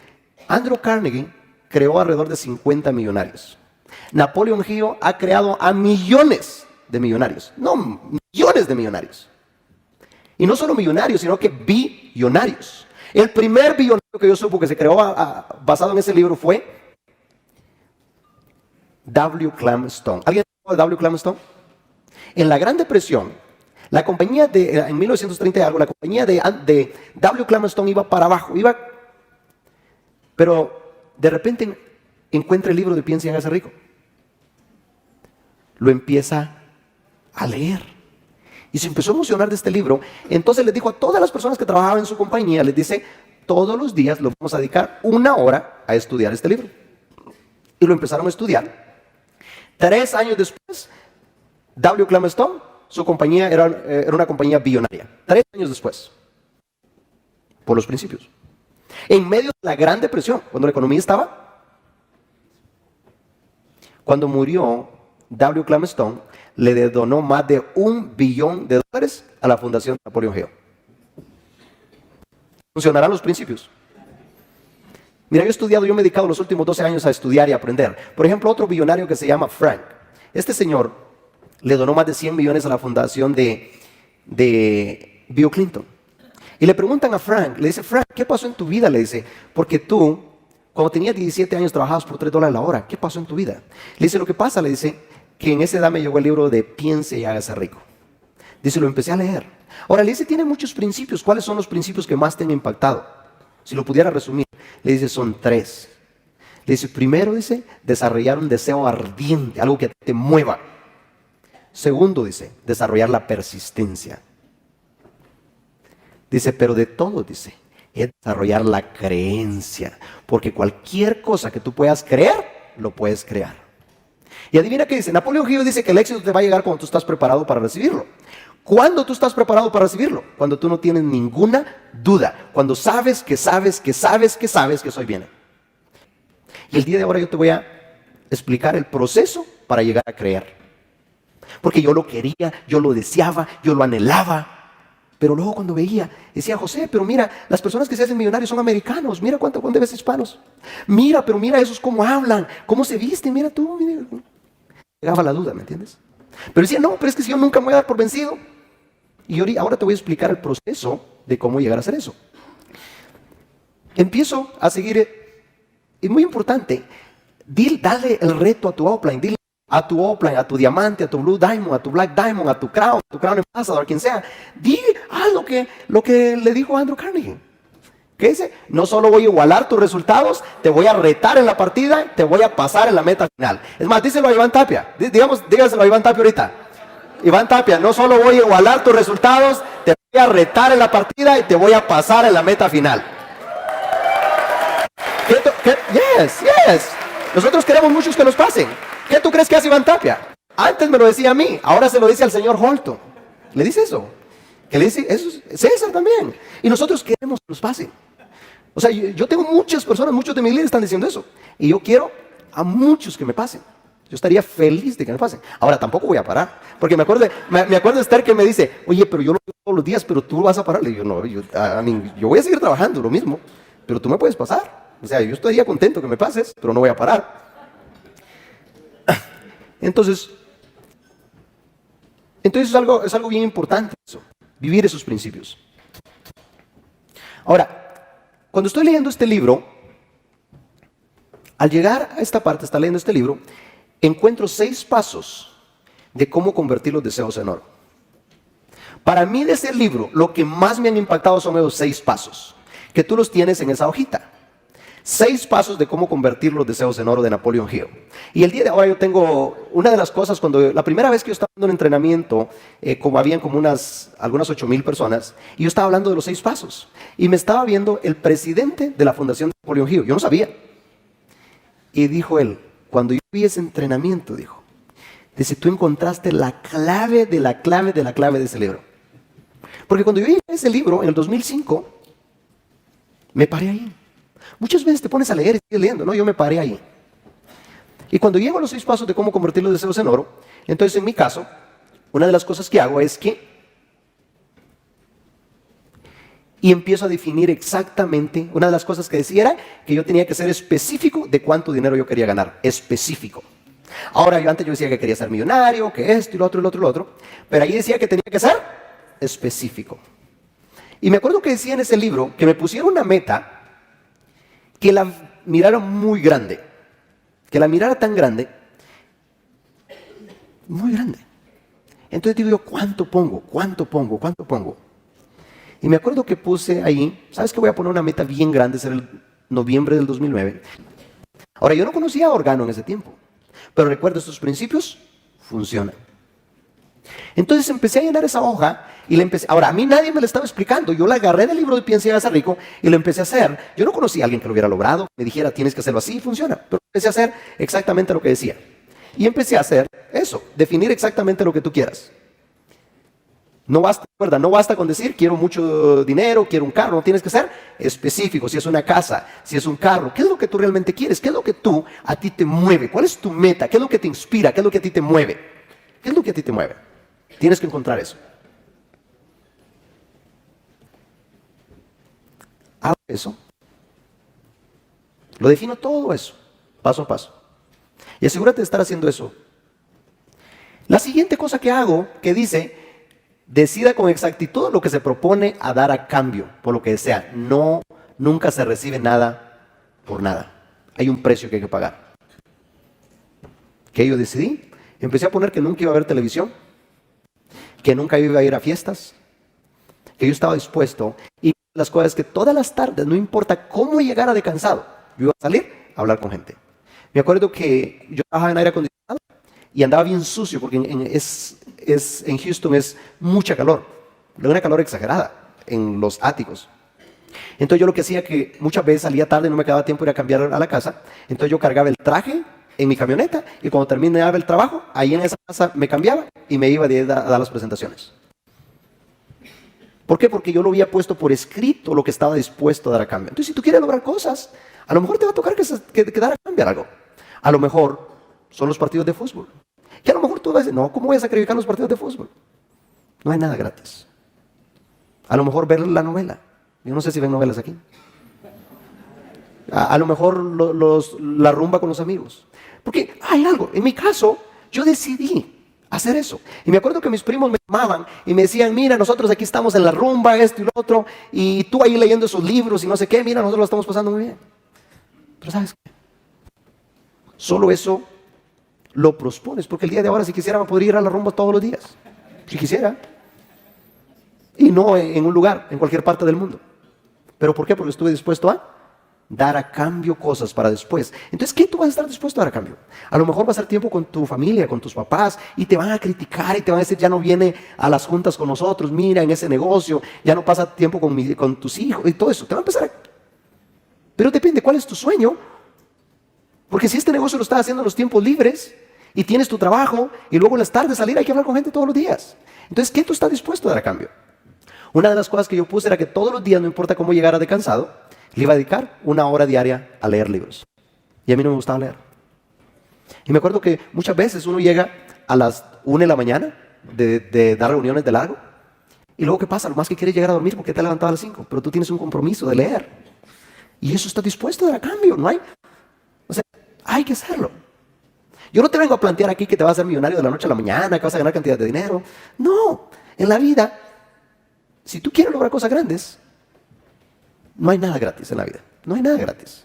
Andrew Carnegie creó alrededor de 50 millonarios. Napoleón Hill ha creado a millones de millonarios, no, millones de millonarios. Y no solo millonarios, sino que billonarios. El primer billonario que yo supo que se creó basado en ese libro fue W. Clement Stone. ¿Alguien sabe de W. Clement Stone? En la Gran Depresión, la compañía en 1930 y algo, la compañía de W. Clement Stone iba para abajo, pero de repente encuentra el libro de Piensa y hágase rico. Lo empieza a leer y se empezó a emocionar de este libro. Entonces les dijo a todas las personas que trabajaban en su compañía, les dice, todos los días lo vamos a dedicar 1 hora a estudiar este libro. Y lo empezaron a estudiar. 3 años después, W. Clement Stone, su compañía era una compañía billonaria. 3 años después, por los principios. En medio de la Gran Depresión, cuando la economía cuando murió W. Clement Stone, le donó más de $1 billón a la Fundación Napoleón Hill. ¿Funcionarán los principios? Mira, yo me he dedicado los últimos 12 años a estudiar y aprender. Por ejemplo, otro billonario que se llama Frank. Este señor le donó más de 100 millones a la fundación de Bill Clinton. Y le preguntan a Frank, le dice, Frank, ¿qué pasó en tu vida? Le dice, porque tú, cuando tenías 17 años, trabajabas por $3 la hora. ¿Qué pasó en tu vida? Le dice, lo que pasa, le dice, que en esa edad me llegó el libro de Piense y hágase rico. Dice, lo empecé a leer. Ahora, le dice, tiene muchos principios. ¿Cuáles son los principios que más te han impactado? Si lo pudiera resumir, le dice, son 3. Le dice, primero, dice, desarrollar un deseo ardiente, algo que te mueva. Segundo, dice, desarrollar la persistencia. Dice, pero de todo, dice, es desarrollar la creencia. Porque cualquier cosa que tú puedas creer, lo puedes crear. Y adivina qué dice. Napoleón Hill dice que el éxito te va a llegar cuando tú estás preparado para recibirlo. ¿Cuándo tú estás preparado para recibirlo? Cuando tú no tienes ninguna duda. Cuando sabes que soy bien. Y el día de ahora yo te voy a explicar el proceso para llegar a creer. Porque yo lo quería, yo lo deseaba, yo lo anhelaba. Pero luego cuando veía, decía, José, pero mira, las personas que se hacen millonarios son americanos. Mira cuántas veces hispanos. Mira, pero mira esos cómo hablan, cómo se visten. Mira tú, mira. Llegaba la duda, ¿me entiendes? Pero decía, no, pero es que si yo nunca me voy a dar por vencido. Y ahora te voy a explicar el proceso de cómo llegar a hacer eso. Empiezo a seguir, es muy importante, dale el reto a tu upline, dile a tu upline, a tu diamante, a tu blue diamond, a tu black diamond, a tu crown ambassador, a quien sea. Haz lo que le dijo Andrew Carnegie. ¿Qué dice? No solo voy a igualar tus resultados, te voy a retar en la partida, te voy a pasar en la meta final. Es más, díselo a Iván Tapia. Dígaselo a Iván Tapia ahorita. Iván Tapia, no solo voy a igualar tus resultados, te voy a retar en la partida y te voy a pasar en la meta final. Yes. Nosotros queremos muchos que nos pasen. ¿Qué tú crees que hace Iván Tapia? Antes me lo decía a mí, ahora se lo dice al señor Holton. Le dice eso. Que le dice, eso es César también. Y nosotros queremos que nos pasen. O sea, yo tengo muchas personas, muchos de mis líderes están diciendo eso. Y yo quiero a muchos que me pasen. Yo estaría feliz de que me pasen. Ahora, tampoco voy a parar. Porque me acuerdo de Esther que me dice, oye, pero yo lo hago todos los días, pero tú vas a parar. Le digo, no, yo voy a seguir trabajando, lo mismo. Pero tú me puedes pasar. O sea, yo estaría contento que me pases, pero no voy a parar. Entonces es algo bien importante eso, vivir esos principios. Ahora, cuando estoy leyendo este libro, al llegar a esta parte, está leyendo este libro, encuentro 6 pasos de cómo convertir los deseos en oro. Para mí de ese libro, lo que más me han impactado son esos 6 pasos, que tú los tienes en esa hojita. 6 pasos de cómo convertir los deseos en oro de Napoleon Hill. Y el día de ahora yo tengo una de las cosas, la primera vez que yo estaba dando un entrenamiento, como habían como algunas 8,000 personas, y yo estaba hablando de los 6 pasos. Y me estaba viendo el presidente de la Fundación Napoleon Hill. Yo no sabía. Y dijo él, cuando yo vi ese entrenamiento, dice, tú encontraste la clave de la clave de la clave de ese libro. Porque cuando yo vi ese libro en el 2005, me paré ahí. Muchas veces te pones a leer y sigues leyendo, ¿no? Yo me paré ahí. Y cuando llego a los 6 pasos de cómo convertir los deseos en oro, entonces en mi caso, una de las cosas que hago es y empiezo a definir exactamente, una de las cosas que decía era que yo tenía que ser específico de cuánto dinero yo quería ganar, específico. Ahora, antes yo decía que quería ser millonario, que esto y lo otro y lo otro y lo otro, pero ahí decía que tenía que ser específico. Y me acuerdo que decía en ese libro que me pusieron una meta que la mirara muy grande, que la mirara tan grande, muy grande. Entonces digo yo, ¿cuánto pongo? Y me acuerdo que puse ahí, ¿sabes qué? Voy a poner una meta bien grande, será el noviembre del 2009. Ahora, yo no conocía a Organo en ese tiempo, pero recuerdo estos principios, funcionan. Entonces empecé a llenar esa hoja y ahora a mí nadie me lo estaba explicando, yo la agarré del libro de Piensa y Hágase Rico y lo empecé a hacer. Yo no conocía a alguien que lo hubiera logrado, me dijera tienes que hacerlo así y funciona, pero empecé a hacer exactamente lo que decía. Y empecé a hacer eso, definir exactamente lo que tú quieras. No basta, recuerda, no basta con decir quiero mucho dinero, quiero un carro, no tienes que ser específico, si es una casa, si es un carro, ¿qué es lo que tú realmente quieres? ¿Qué es lo que a ti te mueve? ¿Cuál es tu meta? ¿Qué es lo que te inspira? ¿Qué es lo que a ti te mueve? ¿Qué es lo que a ti te mueve? Tienes que encontrar eso. Hago eso. Lo defino todo eso, paso a paso. Y asegúrate de estar haciendo eso. La siguiente cosa que hago, que dice, decida con exactitud lo que se propone a dar a cambio, por lo que desea. Nunca se recibe nada por nada. Hay un precio que hay que pagar. ¿Qué yo decidí? Empecé a poner que nunca iba a ver televisión, que nunca iba a ir a fiestas, que yo estaba dispuesto. Y las cosas que todas las tardes, no importa cómo llegara de cansado, yo iba a salir a hablar con gente. Me acuerdo que yo trabajaba en aire acondicionado y andaba bien sucio porque en Houston es mucha calor, una calor exagerada en los áticos. Entonces yo lo que hacía que muchas veces salía tarde y no me quedaba tiempo de ir a cambiar a la casa. Entonces yo cargaba el traje en mi camioneta y cuando terminaba el trabajo, ahí en esa casa me cambiaba y me iba a dar las presentaciones. ¿Por qué? Porque yo lo había puesto por escrito lo que estaba dispuesto a dar a cambio. Entonces si tú quieres lograr cosas, a lo mejor te va a tocar que dar a cambiar algo. A lo mejor son los partidos de fútbol. Que a lo mejor tú vas a decir, no, ¿cómo voy a sacrificar los partidos de fútbol? No hay nada gratis. A lo mejor ver la novela. Yo no sé si ven novelas aquí. A lo mejor la rumba con los amigos. Porque hay algo. En mi caso, yo decidí hacer eso. Y me acuerdo que mis primos me llamaban y me decían, mira, nosotros aquí estamos en la rumba, esto y lo otro, y tú ahí leyendo esos libros y no sé qué, mira, nosotros lo estamos pasando muy bien. Pero ¿sabes qué? Solo eso lo pospones, porque el día de ahora si quisiera me podría ir a la rumba todos los días. Si quisiera. Y no en un lugar, en cualquier parte del mundo. ¿Pero por qué? Porque estuve dispuesto a dar a cambio cosas para después. Entonces, ¿qué tú vas a estar dispuesto a dar a cambio? A lo mejor vas a estar tiempo con tu familia, con tus papás, y te van a criticar y te van a decir, ya no viene a las juntas con nosotros, mira en ese negocio, ya no pasa tiempo con tus hijos y todo eso. Te va a empezar a... Pero depende, ¿cuál es tu sueño? Porque si este negocio lo estás haciendo en los tiempos libres y tienes tu trabajo y luego en las tardes salir, hay que hablar con gente todos los días. Entonces, ¿qué tú estás dispuesto a dar a cambio? Una de las cosas que yo puse era que todos los días, no importa cómo llegara de cansado, le iba a dedicar 1 hora diaria a leer libros. Y a mí no me gustaba leer. Y me acuerdo que muchas veces uno llega a las 1 de la mañana de dar reuniones de largo. Y luego, ¿qué pasa? Lo más que quieres llegar a dormir porque te has levantado a las 5. Pero tú tienes un compromiso de leer. Y eso está dispuesto a dar a cambio. No hay... O sea, hay que hacerlo. Yo no te vengo a plantear aquí que te vas a hacer millonario de la noche a la mañana, que vas a ganar cantidad de dinero. No. En la vida, si tú quieres lograr cosas grandes, no hay nada gratis en la vida. No hay nada gratis.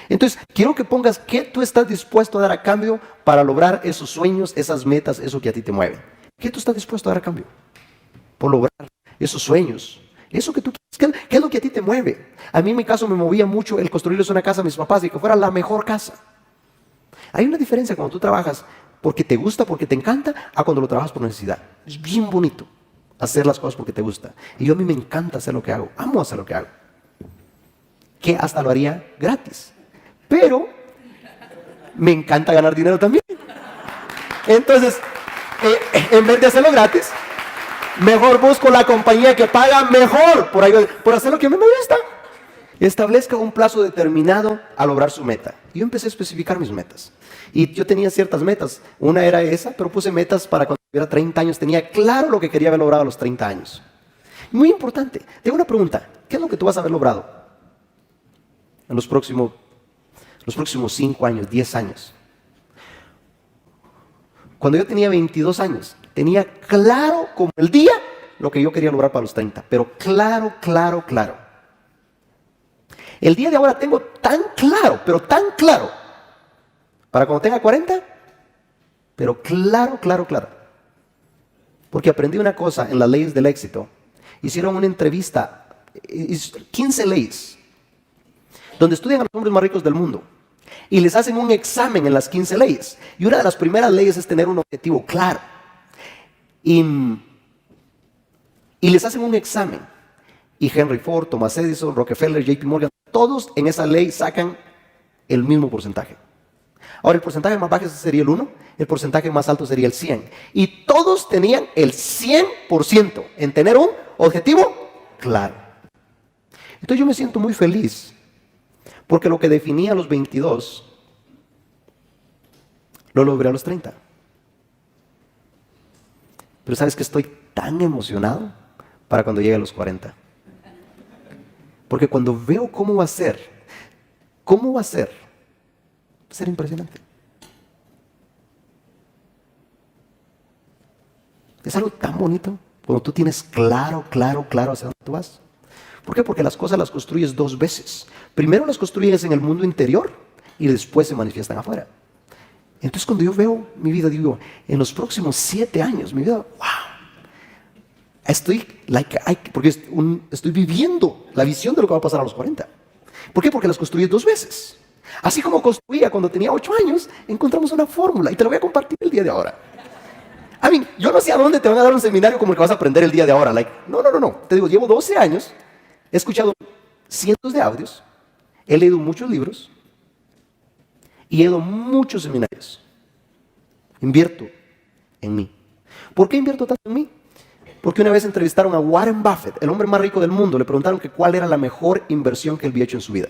Entonces, quiero que pongas qué tú estás dispuesto a dar a cambio para lograr esos sueños, esas metas, eso que a ti te mueve. ¿Qué tú estás dispuesto a dar a cambio? Por lograr esos sueños. Eso que tú quieres. ¿Qué es lo que a ti te mueve? A mí en mi caso me movía mucho el construirles una casa a mis papás y que fuera la mejor casa. Hay una diferencia cuando tú trabajas porque te gusta, porque te encanta, a cuando lo trabajas por necesidad. Es bien bonito hacer las cosas porque te gusta. Y yo a mí me encanta hacer lo que hago. Amo hacer lo que hago. Que hasta lo haría gratis. Pero me encanta ganar dinero también. Entonces, en vez de hacerlo gratis, mejor busco la compañía que paga mejor por hacer lo que a mí me gusta. Establezca un plazo determinado a lograr su meta. Yo empecé a especificar mis metas. Y yo tenía ciertas metas. Una era esa, pero puse metas para cuando tuviera 30 años. Tenía claro lo que quería haber logrado a los 30 años. Muy importante. Tengo una pregunta. ¿Qué es lo que tú vas a haber logrado en los próximos 5 años, 10 años? Cuando yo tenía 22 años, tenía claro como el día lo que yo quería lograr para los 30. Pero claro. El día de ahora tengo tan claro, pero tan claro, para cuando tenga 40, pero claro. Porque aprendí una cosa en las leyes del éxito. Hicieron una entrevista, 15 leyes, donde estudian a los hombres más ricos del mundo. Y les hacen un examen en las 15 leyes. Y una de las primeras leyes es tener un objetivo claro. Y les hacen un examen. Y Henry Ford, Thomas Edison, Rockefeller, JP Morgan, todos en esa ley sacan el mismo porcentaje. Ahora, el porcentaje más bajo sería el 1, el porcentaje más alto sería el 100. Y todos tenían el 100% en tener un objetivo claro. Entonces yo me siento muy feliz, porque lo que definía a los 22, lo logré a los 30. Pero ¿sabes que estoy tan emocionado para cuando llegue a los 40? Porque cuando veo cómo va a ser, va a ser impresionante. Es algo tan bonito cuando tú tienes claro hacia dónde tú vas. ¿Por qué? Porque las cosas las construyes 2 veces. Primero las construyes en el mundo interior y después se manifiestan afuera. Entonces cuando yo veo mi vida, digo, en los próximos 7 años, mi vida, wow. Porque estoy viviendo la visión de lo que va a pasar a los 40. ¿Por qué? Porque las construí 2 veces. Así como construía cuando tenía 8 años, encontramos una fórmula y te la voy a compartir el día de ahora. Yo no sé a dónde te van a dar un seminario como el que vas a aprender el día de ahora. No. Te digo, llevo 12 años, he escuchado cientos de audios, he leído muchos libros y he ido a muchos seminarios. Invierto en mí. ¿Por qué invierto tanto en mí? Porque una vez entrevistaron a Warren Buffett, el hombre más rico del mundo. Le preguntaron que cuál era la mejor inversión que él había hecho en su vida.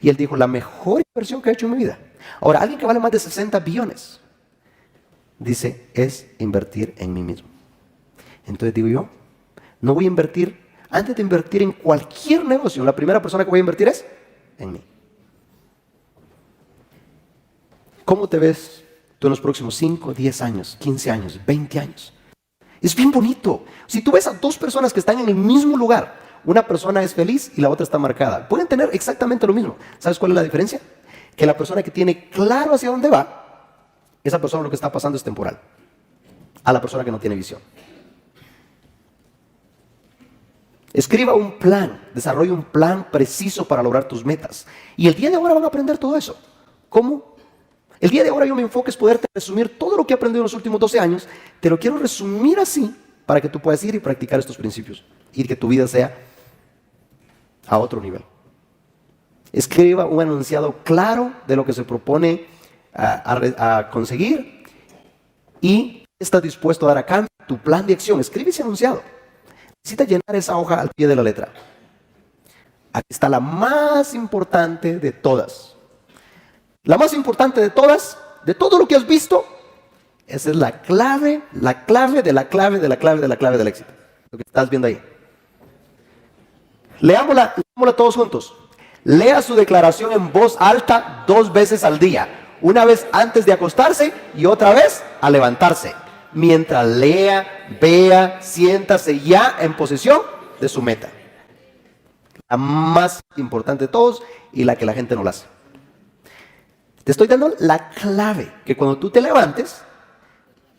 Y él dijo, la mejor inversión que he hecho en mi vida. Ahora, alguien que vale más de 60 billones, dice, es invertir en mí mismo. Entonces digo yo, no voy a invertir, antes de invertir en cualquier negocio, la primera persona que voy a invertir es en mí. ¿Cómo te ves tú en los próximos 5, 10 años, 15 años, 20 años? Es bien bonito. Si tú ves a 2 personas que están en el mismo lugar, una persona es feliz y la otra está marcada. Pueden tener exactamente lo mismo. ¿Sabes cuál es la diferencia? Que la persona que tiene claro hacia dónde va, esa persona lo que está pasando es temporal. A la persona que no tiene visión. Escriba un plan, desarrolle un plan preciso para lograr tus metas. Y el día de ahora van a aprender todo eso. ¿Cómo? El día de ahora yo mi enfoque es poderte resumir todo lo que he aprendido en los últimos 12 años. Te lo quiero resumir así para que tú puedas ir y practicar estos principios y que tu vida sea a otro nivel. Escriba un enunciado claro de lo que se propone a conseguir y estás dispuesto a dar a cambio tu plan de acción. Escribe ese enunciado. Necesitas llenar esa hoja al pie de la letra. Aquí está la más importante de todas. La más importante de todas, de todo lo que has visto, esa es la clave de la clave de la clave del éxito. Lo que estás viendo ahí. Leámosla todos juntos. Lea su declaración en voz alta 2 veces al día. Una vez antes de acostarse y otra vez al levantarse. Mientras lea, vea, siéntase ya en posesión de su meta. La más importante de todos y la que la gente no la hace. Te estoy dando la clave, que cuando tú te levantes,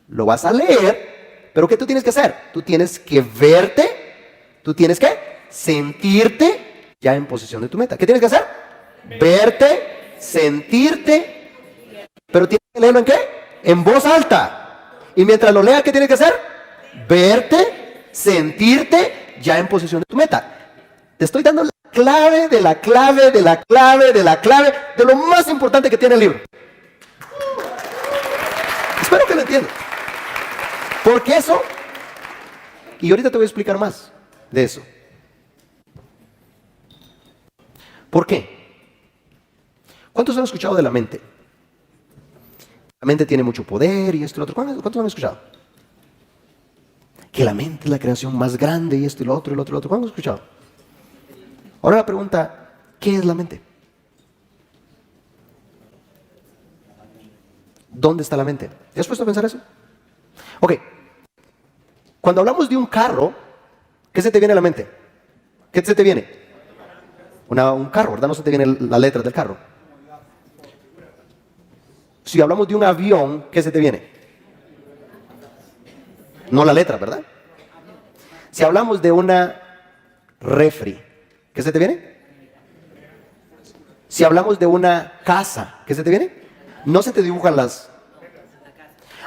lo vas a leer, pero ¿qué tú tienes que hacer? Tú tienes que verte, tú tienes que sentirte ya en posesión de tu meta. ¿Qué tienes que hacer? Verte, sentirte, pero tienes que leerlo ¿en qué? En voz alta. Y mientras lo leas, ¿qué tienes que hacer? Verte, sentirte ya en posesión de tu meta. Te estoy dando la clave de la clave de la clave de la clave de lo más importante que tiene el libro. Espero que lo entiendas. Porque eso, y ahorita te voy a explicar más de eso. ¿Por qué? ¿Cuántos han escuchado de la mente? La mente tiene mucho poder y esto y lo otro. ¿Cuántos han escuchado? Que la mente es la creación más grande y esto y lo otro y lo otro y lo otro. ¿Cuántos han escuchado? Ahora la pregunta, ¿qué es la mente? ¿Dónde está la mente? ¿Te has puesto a pensar eso? Ok. Cuando hablamos de un carro, ¿qué se te viene a la mente? ¿Qué se te viene? Un carro, ¿verdad? No se te viene la letra del carro. Si hablamos de un avión, ¿qué se te viene? No la letra, ¿verdad? Si hablamos de una refri, ¿qué se te viene? Si hablamos de una casa, ¿qué se te viene? No se te dibujan las...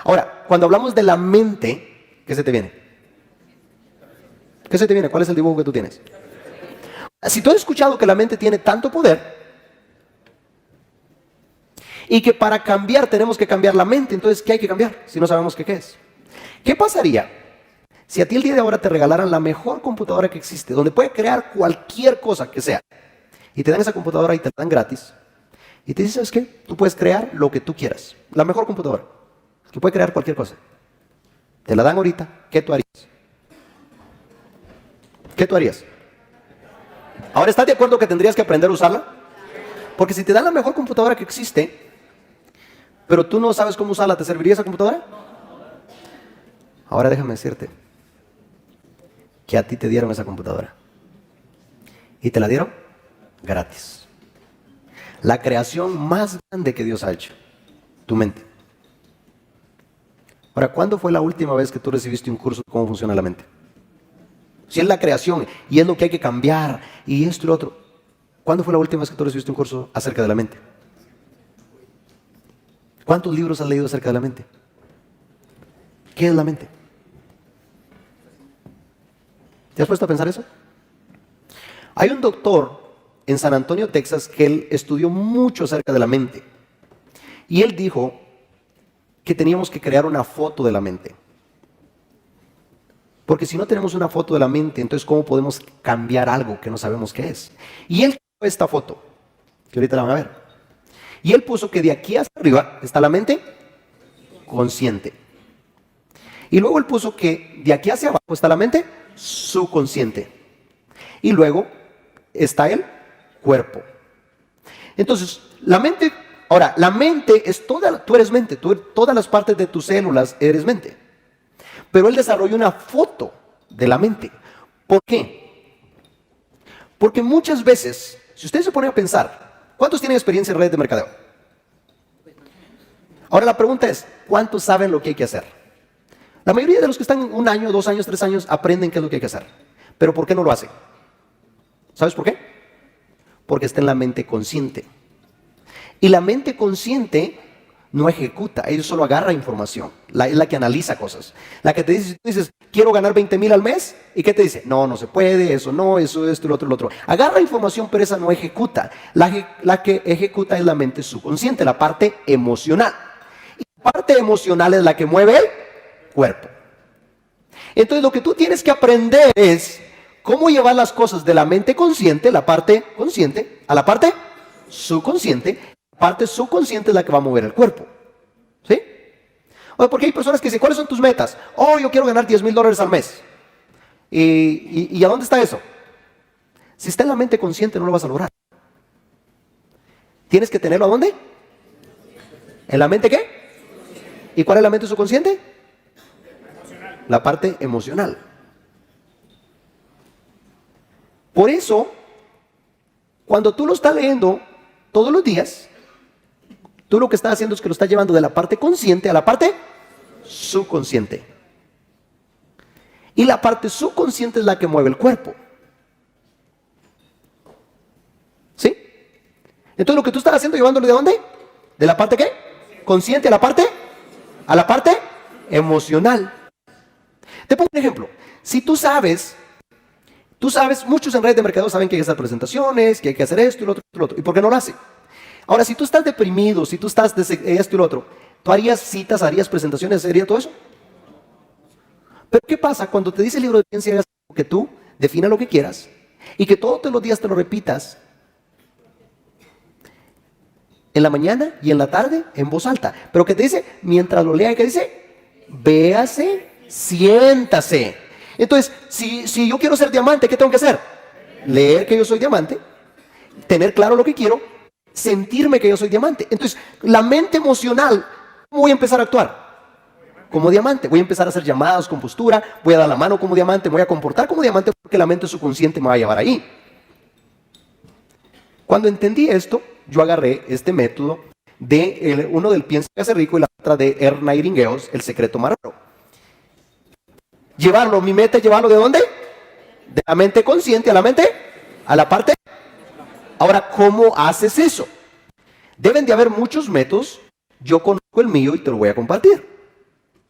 Ahora, cuando hablamos de la mente, ¿qué se te viene? ¿Qué se te viene? ¿Cuál es el dibujo que tú tienes? Si tú has escuchado que la mente tiene tanto poder y que para cambiar tenemos que cambiar la mente, entonces ¿qué hay que cambiar si no sabemos qué es? ¿Qué pasaría si a ti el día de ahora te regalaran la mejor computadora que existe, donde puede crear cualquier cosa que sea, y te dan esa computadora y te la dan gratis, y te dicen, ¿sabes qué? Tú puedes crear lo que tú quieras, la mejor computadora, que puede crear cualquier cosa. Te la dan ahorita, ¿qué tú harías? ¿Qué tú harías? Ahora, ¿estás de acuerdo que tendrías que aprender a usarla? Porque si te dan la mejor computadora que existe, pero tú no sabes cómo usarla, ¿te serviría esa computadora? Ahora déjame decirte que a ti te dieron esa computadora. Y te la dieron gratis. La creación más grande que Dios ha hecho, tu mente. Ahora, ¿cuándo fue la última vez que tú recibiste un curso de cómo funciona la mente? Si es la creación y es lo que hay que cambiar y esto y lo otro. ¿Cuándo fue la última vez que tú recibiste un curso acerca de la mente? ¿Cuántos libros has leído acerca de la mente? ¿Qué es la mente? ¿Te has puesto a pensar eso? Hay un doctor en San Antonio, Texas, que él estudió mucho acerca de la mente. Y él dijo que teníamos que crear una foto de la mente. Porque si no tenemos una foto de la mente, entonces ¿cómo podemos cambiar algo que no sabemos qué es? Y él creó esta foto, que ahorita la van a ver. Y él puso que de aquí hasta arriba está la mente consciente. Y luego él puso que de aquí hacia abajo está la mente subconsciente. Y luego está el cuerpo. Entonces, la mente, ahora, la mente es toda, tú eres mente, todas las partes de tus células eres mente. Pero él desarrolló una foto de la mente. ¿Por qué? Porque muchas veces, si ustedes se ponen a pensar, ¿cuántos tienen experiencia en redes de mercadeo? Ahora la pregunta es, ¿cuántos saben lo que hay que hacer? La mayoría de los que están 1 año, 2 años, 3 años aprenden qué es lo que hay que hacer. ¿Pero por qué no lo hace? ¿Sabes por qué? Porque está en la mente consciente. Y la mente consciente no ejecuta, ella solo agarra información, es la que analiza cosas. La que te dice, si tú dices, quiero ganar 20,000 al mes, ¿y qué te dice? No, no se puede, eso no, eso, esto, lo otro. Agarra información, pero esa no ejecuta. La que ejecuta es la mente subconsciente, la parte emocional. Y la parte emocional es la que mueve el cuerpo. Entonces lo que tú tienes que aprender es cómo llevar las cosas de la mente consciente, la parte consciente, a la parte subconsciente. La parte subconsciente es la que va a mover el cuerpo. ¿Sí? Oye, porque hay personas que dicen, ¿cuáles son tus metas? Oh, yo quiero ganar $10,000 al mes. ¿Y a dónde está eso? Si está en la mente consciente no lo vas a lograr. ¿Tienes que tenerlo a dónde? ¿En la mente qué? ¿Y cuál es la mente subconsciente? La parte emocional. Por eso, cuando tú lo estás leyendo todos los días, tú lo que estás haciendo es que lo estás llevando de la parte consciente a la parte subconsciente. Y la parte subconsciente es la que mueve el cuerpo. ¿Sí? Entonces lo que tú estás haciendo, llevándolo ¿de dónde? ¿De la parte qué? Consciente a la parte emocional. Te pongo un ejemplo. Si tú sabes, muchos en redes de mercadeo saben que hay que hacer presentaciones, que hay que hacer esto y lo otro. ¿Y por qué no lo hacen? Ahora, si tú estás deprimido, si tú estás esto y lo otro, ¿tú harías citas, harías presentaciones, harías todo eso? Pero ¿qué pasa cuando te dice el libro de Piensa y hagas que tú defina lo que quieras y que todos los días te lo repitas en la mañana y en la tarde en voz alta? Pero que te dice, mientras lo lea, ¿qué dice? Véase, siéntase. Entonces, si yo quiero ser diamante, ¿qué tengo que hacer? Leer que yo soy diamante, tener claro lo que quiero, sentirme que yo soy diamante. Entonces, la mente emocional, ¿cómo voy a empezar a actuar? Como diamante. Voy a empezar a hacer llamadas con postura, voy a dar la mano como diamante, me voy a comportar como diamante porque la mente subconsciente me va a llevar ahí. Cuando entendí esto, yo agarré este método de uno del Piensa y Hágase Rico y la otra de Ernest Iringueos, El secreto más raro. Llevarlo, mi meta es llevarlo ¿de dónde? De la mente consciente a la mente, a la parte. Ahora, ¿cómo haces eso? Deben de haber muchos métodos. Yo conozco el mío y te lo voy a compartir.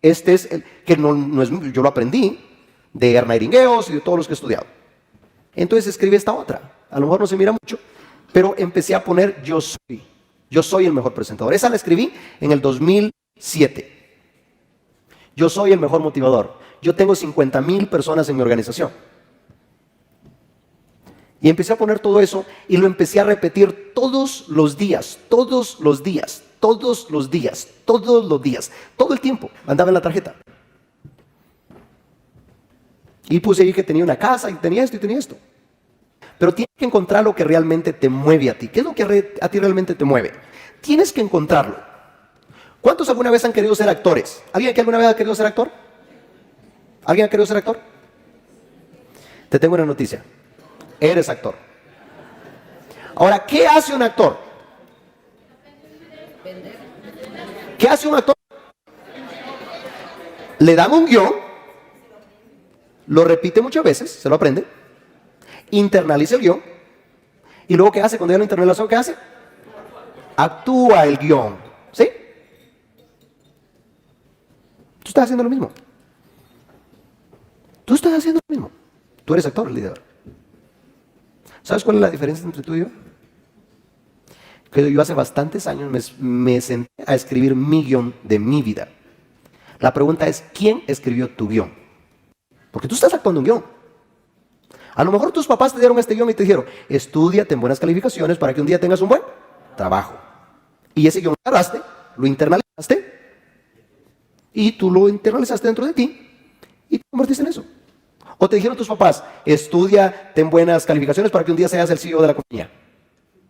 Este es el que no es mío, yo lo aprendí de Ernest Iringueos y de todos los que he estudiado. Entonces escribí esta otra. A lo mejor no se mira mucho, pero empecé a poner yo soy el mejor presentador. Esa la escribí en el 2007. Yo soy el mejor motivador. Yo tengo 50,000 personas en mi organización. Y empecé a poner todo eso y lo empecé a repetir todos los días, todo el tiempo. Andaba en la tarjeta. Y puse ahí que tenía una casa y tenía esto y tenía esto. Pero tienes que encontrar lo que realmente te mueve a ti. ¿Qué es lo que a ti realmente te mueve? Tienes que encontrarlo. ¿Cuántos alguna vez han querido ser actores? ¿Alguien que alguna vez ha querido ser actor? ¿Alguien ha querido ser actor? Te tengo una noticia. Eres actor. Ahora, ¿qué hace un actor? ¿Qué hace un actor? Le dan un guión, lo repite muchas veces, se lo aprende, internaliza el guión, y luego ¿qué hace? Cuando ya lo internalizó, ¿qué hace? Actúa el guión. ¿Sí? Tú estás haciendo lo mismo. Tú estás haciendo lo mismo. Tú eres actor, el líder. ¿Sabes cuál es la diferencia entre tú y yo? Que yo hace bastantes años me senté a escribir mi guión de mi vida. La pregunta es, ¿quién escribió tu guión? Porque tú estás actuando un guión. A lo mejor tus papás te dieron este guión y te dijeron, estudia, ten buenas calificaciones para que un día tengas un buen trabajo. Y ese guión lo agarraste, lo internalizaste, y tú lo internalizaste dentro de ti, y te convertiste en eso. O te dijeron tus papás, estudia, ten buenas calificaciones para que un día seas el CEO de la compañía.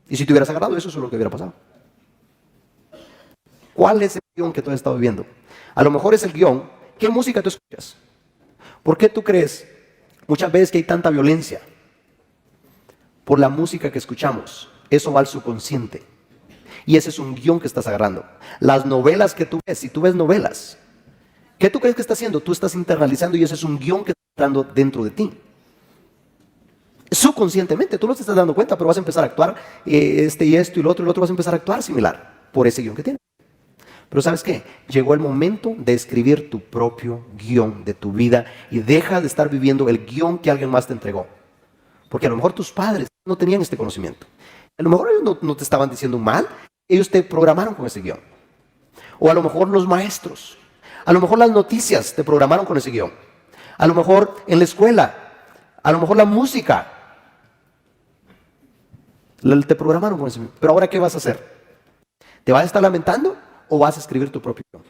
Y si te hubieras agarrado eso es lo que hubiera pasado. ¿Cuál es el guión que tú has estado viviendo? A lo mejor es el guión. ¿Qué música tú escuchas? ¿Por qué tú crees muchas veces que hay tanta violencia? Por la música que escuchamos. Eso va al subconsciente. Y ese es un guión que estás agarrando. Las novelas que tú ves, si tú ves novelas, ¿qué tú crees que está haciendo? Tú estás internalizando y ese es un guión que está entrando dentro de ti. Subconscientemente, tú no te estás dando cuenta, pero vas a empezar a actuar y esto y lo otro vas a empezar a actuar similar por ese guión que tienes. Pero ¿sabes qué? Llegó el momento de escribir tu propio guión de tu vida y deja de estar viviendo el guión que alguien más te entregó. Porque a lo mejor tus padres no tenían este conocimiento. A lo mejor ellos no te estaban diciendo mal, ellos te programaron con ese guión. O a lo mejor los maestros, a lo mejor las noticias te programaron con ese guión. A lo mejor en la escuela, a lo mejor la música, te programaron con ese guión. Pero ahora, ¿qué vas a hacer? ¿Te vas a estar lamentando o vas a escribir tu propio guión?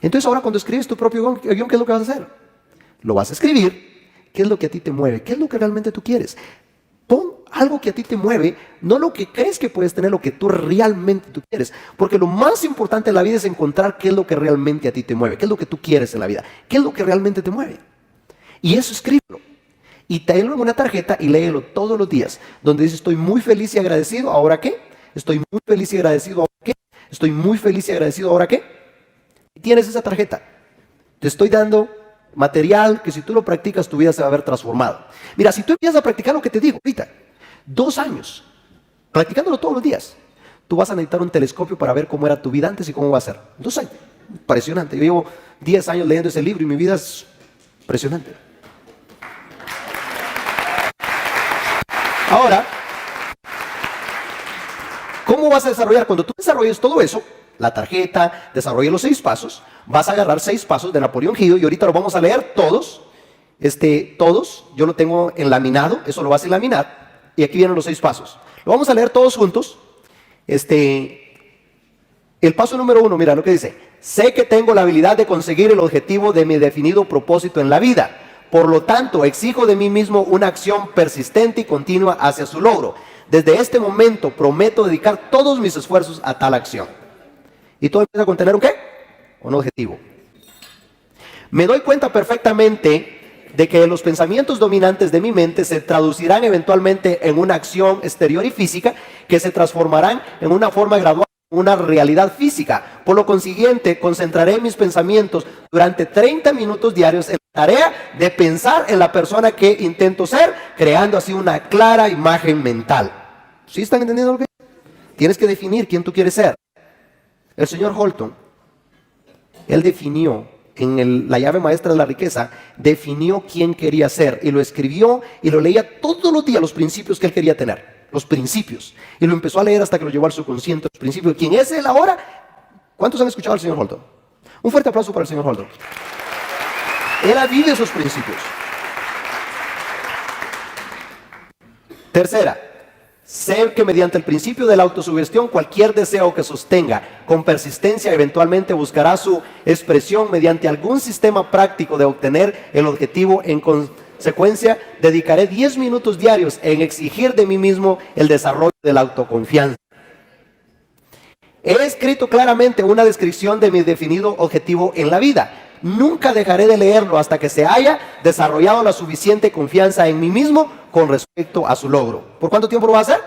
Entonces ahora cuando escribes tu propio guión, ¿qué es lo que vas a hacer? Lo vas a escribir. ¿Qué es lo que a ti te mueve? ¿Qué es lo que realmente tú quieres? Pon algo que a ti te mueve, no lo que crees que puedes tener, lo que tú realmente tú quieres. Porque lo más importante en la vida es encontrar qué es lo que realmente a ti te mueve, qué es lo que tú quieres en la vida, qué es lo que realmente te mueve. Y eso escríbelo. Y tráelo en una tarjeta y léelo todos los días, donde dice: estoy muy feliz y agradecido, ¿ahora qué? Estoy muy feliz y agradecido, ¿ahora qué? Estoy muy feliz y agradecido, ¿ahora qué? Y tienes esa tarjeta. Te estoy dando material que si tú lo practicas tu vida se va a ver transformado. Mira, si tú empiezas a practicar lo que te digo ahorita, 2 años, practicándolo todos los días, tú vas a necesitar un telescopio para ver cómo era tu vida antes y cómo va a ser. 2 años, impresionante. Yo llevo 10 años leyendo ese libro y mi vida es impresionante. Ahora, ¿cómo vas a desarrollar? Cuando tú desarrolles todo eso, la tarjeta, desarrolle los 6 pasos, vas a agarrar 6 pasos de Napoleón Hill y ahorita lo vamos a leer todos. Todos, yo lo tengo enlaminado, eso lo vas a enlaminar y aquí vienen los 6 pasos. Lo vamos a leer todos juntos. El paso número 1, mira lo que dice: sé que tengo la habilidad de conseguir el objetivo de mi definido propósito en la vida. Por lo tanto, exijo de mí mismo una acción persistente y continua hacia su logro. Desde este momento prometo dedicar todos mis esfuerzos a tal acción. Y todo empieza a contener ¿un qué? Un objetivo. Me doy cuenta perfectamente de que los pensamientos dominantes de mi mente se traducirán eventualmente en una acción exterior y física que se transformarán en una forma gradual, una realidad física. Por lo consiguiente, concentraré mis pensamientos durante 30 minutos diarios en la tarea de pensar en la persona que intento ser, creando así una clara imagen mental. ¿Sí están entendiendo lo que es? Tienes que definir quién tú quieres ser. El señor Holton, él definió en la llave maestra de la riqueza, definió quién quería ser y lo escribió y lo leía todos los días, los principios que él quería tener, los principios, y lo empezó a leer hasta que lo llevó al subconsciente, los principios. ¿Quién es él ahora? ¿Cuántos han escuchado al señor Holton? Un fuerte aplauso para el señor Holton. Él vive esos principios. Tercera, sé que mediante el principio de la autosugestión, cualquier deseo que sostenga con persistencia eventualmente buscará su expresión mediante algún sistema práctico de obtener el objetivo. En consecuencia, dedicaré 10 minutos diarios en exigir de mí mismo el desarrollo de la autoconfianza. He escrito claramente una descripción de mi definido objetivo en la vida. Nunca dejaré de leerlo hasta que se haya desarrollado la suficiente confianza en mí mismo con respecto a su logro. ¿Por cuánto tiempo lo va a hacer?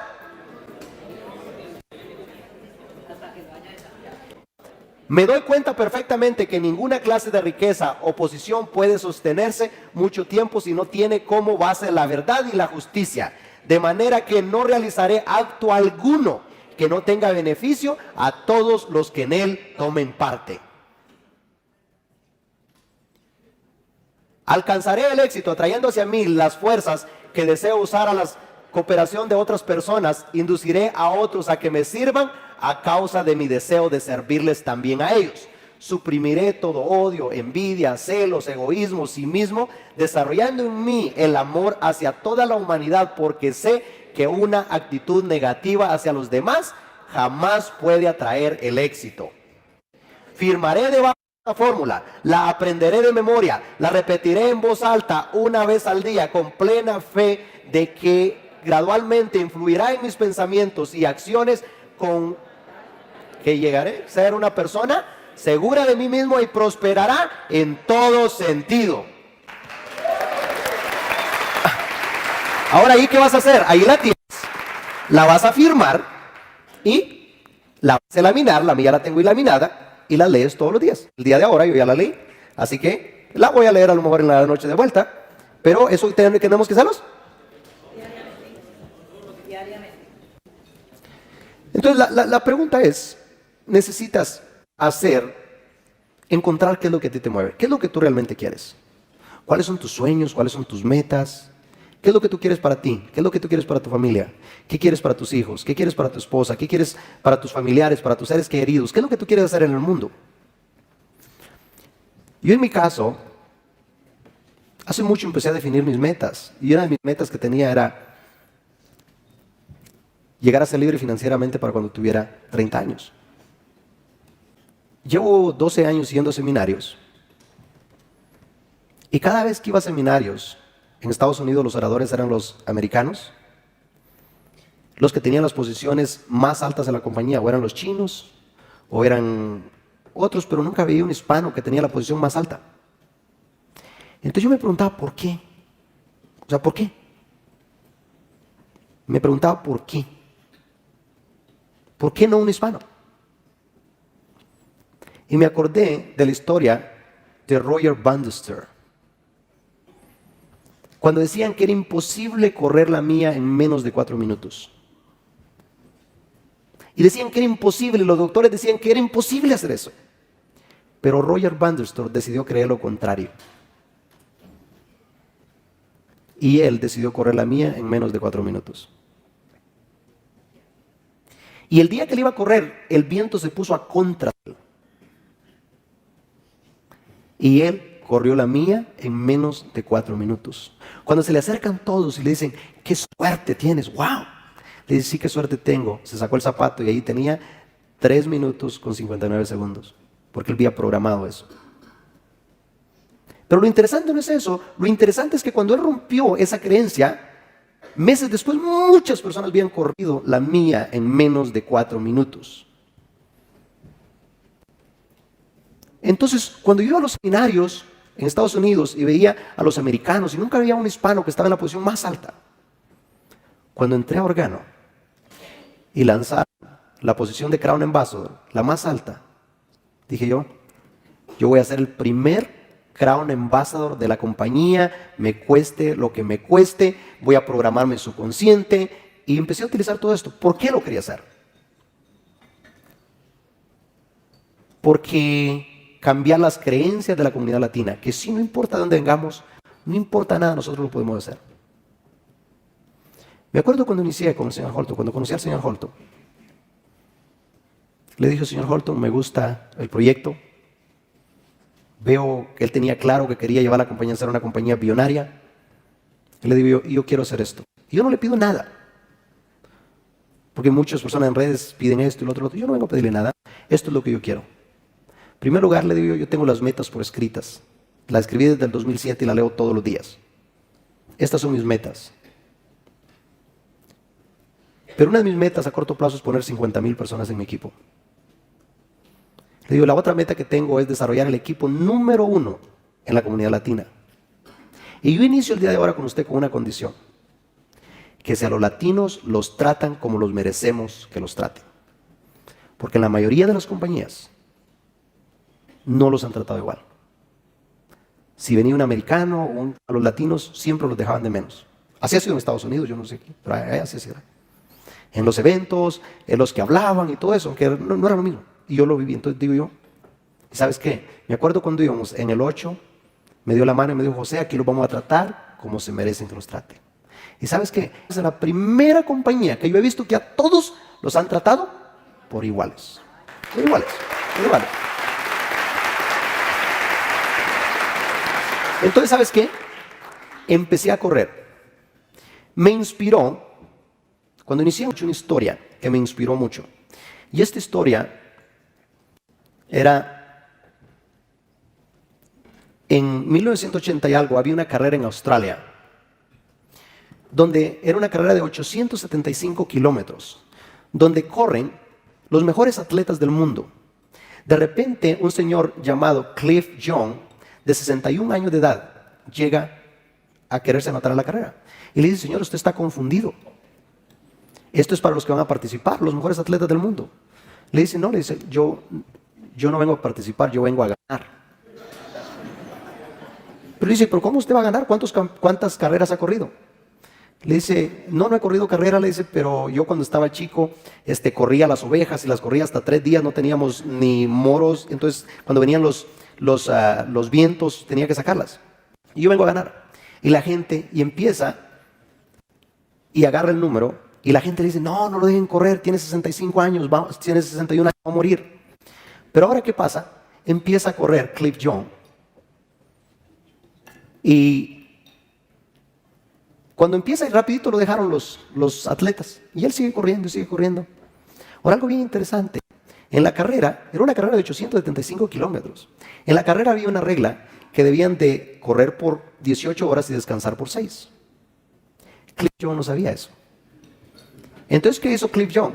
Me doy cuenta perfectamente que ninguna clase de riqueza o posición puede sostenerse mucho tiempo si no tiene como base la verdad y la justicia. De manera que no realizaré acto alguno que no tenga beneficio a todos los que en él tomen parte. Alcanzaré el éxito atrayendo hacia mí las fuerzas que deseo usar a la cooperación de otras personas. Induciré a otros a que me sirvan a causa de mi deseo de servirles también a ellos. Suprimiré todo odio, envidia, celos, egoísmo, cinismo, desarrollando en mí el amor hacia toda la humanidad, porque sé que una actitud negativa hacia los demás jamás puede atraer el éxito. Firmaré debajo la fórmula, la aprenderé de memoria, la repetiré en voz alta una vez al día con plena fe de que gradualmente influirá en mis pensamientos y acciones con que llegaré a ser una persona segura de mí mismo y prosperará en todo sentido. Ahora, ¿y qué vas a hacer? Ahí la tienes, la vas a firmar y la vas a laminar, la mía la tengo laminada, y la lees todos los días. El día de ahora yo ya la leí, así que la voy a leer a lo mejor en la noche de vuelta, pero eso tenemos que hacerlos Entonces la pregunta es, necesitas encontrar qué es lo que a ti te mueve, qué es lo que tú realmente quieres. ¿Cuáles son tus sueños? ¿Cuáles son tus metas? ¿Qué es lo que tú quieres para ti? ¿Qué es lo que tú quieres para tu familia? ¿Qué quieres para tus hijos? ¿Qué quieres para tu esposa? ¿Qué quieres para tus familiares, para tus seres queridos? ¿Qué es lo que tú quieres hacer en el mundo? Yo en mi caso, hace mucho empecé a definir mis metas. Y una de mis metas que tenía era llegar a ser libre financieramente para cuando tuviera 30 años. Llevo 12 años yendo a seminarios. Y cada vez que iba a seminarios, en Estados Unidos los oradores eran los americanos. Los que tenían las posiciones más altas de la compañía o eran los chinos o eran otros, pero nunca veía un hispano que tenía la posición más alta. Entonces yo me preguntaba, ¿por qué? O sea, ¿por qué? Me preguntaba, ¿por qué? ¿Por qué no un hispano? Y me acordé de la historia de Roger Bannister, cuando decían que era imposible correr la milla en menos de 4 minutos. Y decían que era imposible, los doctores decían que era imposible hacer eso. Pero Roger Bannister decidió creer lo contrario. Y él decidió correr la milla en menos de 4 minutos. Y el día que él iba a correr, el viento se puso a contra de él. Y él corrió la milla en menos de 4 minutos. Cuando se le acercan todos y le dicen, ¡qué suerte tienes! ¡Wow! Le dice, sí, qué suerte tengo. Se sacó el zapato y ahí tenía 3 minutos con 59 segundos. Porque él había programado eso. Pero lo interesante no es eso. Lo interesante es que cuando él rompió esa creencia, meses después muchas personas habían corrido la milla en menos de 4 minutos. Entonces, cuando yo iba a los seminarios en Estados Unidos y veía a los americanos y nunca había un hispano que estaba en la posición más alta, cuando entré a Organo y lanzaron la posición de Crown Ambassador, la más alta, dije yo voy a ser el primer Crown Ambassador de la compañía, me cueste lo que me cueste, voy a programarme subconsciente, y empecé a utilizar todo esto. ¿Por qué lo quería hacer? Porque cambiar las creencias de la comunidad latina, que sí, no importa de dónde vengamos, no importa nada, nosotros lo podemos hacer. Me acuerdo cuando inicié con el señor Holton, cuando conocí al señor Holton, le dije, señor Holton, me gusta el proyecto, veo que él tenía claro que quería llevar la compañía a ser una compañía billonaria. Y le digo, yo quiero hacer esto. Y yo no le pido nada, porque muchas personas en redes piden esto y lo otro. Yo no vengo a pedirle nada, esto es lo que yo quiero. En primer lugar, le digo, yo tengo las metas por escritas. La escribí desde el 2007 y la leo todos los días. Estas son mis metas. Pero una de mis metas a corto plazo es poner 50,000 personas en mi equipo. Le digo, la otra meta que tengo es desarrollar el equipo número 1 en la comunidad latina. Y yo inicio el día de ahora con usted con una condición: que si a los latinos los tratan como los merecemos que los traten. Porque en la mayoría de las compañías no los han tratado igual. Si venía un americano a los latinos siempre los dejaban de menos. Así ha sido en Estados Unidos, yo no sé qué, pero así ha sido. En los eventos, en los que hablaban y todo eso, aunque no era lo mismo. Y yo lo viví. Entonces digo yo, ¿sabes qué? Me acuerdo cuando íbamos en el 8, me dio la mano y me dijo, José, aquí los vamos a tratar como se merecen que los traten. ¿Y sabes qué? Es la primera compañía que yo he visto que a todos los han tratado por iguales. Por iguales, por iguales. Entonces, ¿sabes qué? Empecé a correr. Me inspiró, cuando inicié una historia que me inspiró mucho. Y esta historia era, en 1980 y algo, había una carrera en Australia, donde era una carrera de 875 kilómetros, donde corren los mejores atletas del mundo. De repente, un señor llamado Cliff Young, de 61 años de edad, llega a quererse anotar a la carrera. Y le dice, señor, usted está confundido. Esto es para los que van a participar, los mejores atletas del mundo. Le dice, no, le dice, yo no vengo a participar, yo vengo a ganar. Pero dice, ¿pero cómo usted va a ganar? ¿Cuántas carreras ha corrido? Le dice, no he corrido carrera, le dice, pero yo cuando estaba chico, corría las ovejas y las corría hasta 3 días, no teníamos ni moros, entonces cuando venían los vientos tenía que sacarlas. Y yo vengo a ganar. Y la gente, y empieza, y agarra el número, y la gente le dice, no lo dejen correr, tiene 65 años, tiene 61 años, va a morir. Pero ahora, ¿qué pasa? Empieza a correr Cliff Young. Y cuando empieza, y rapidito lo dejaron los atletas. Y él sigue corriendo, sigue corriendo. Ahora, algo bien interesante. En la carrera, era una carrera de 875 kilómetros. En la carrera había una regla que debían de correr por 18 horas y descansar por 6. Cliff Young no sabía eso. Entonces, ¿qué hizo Cliff Young?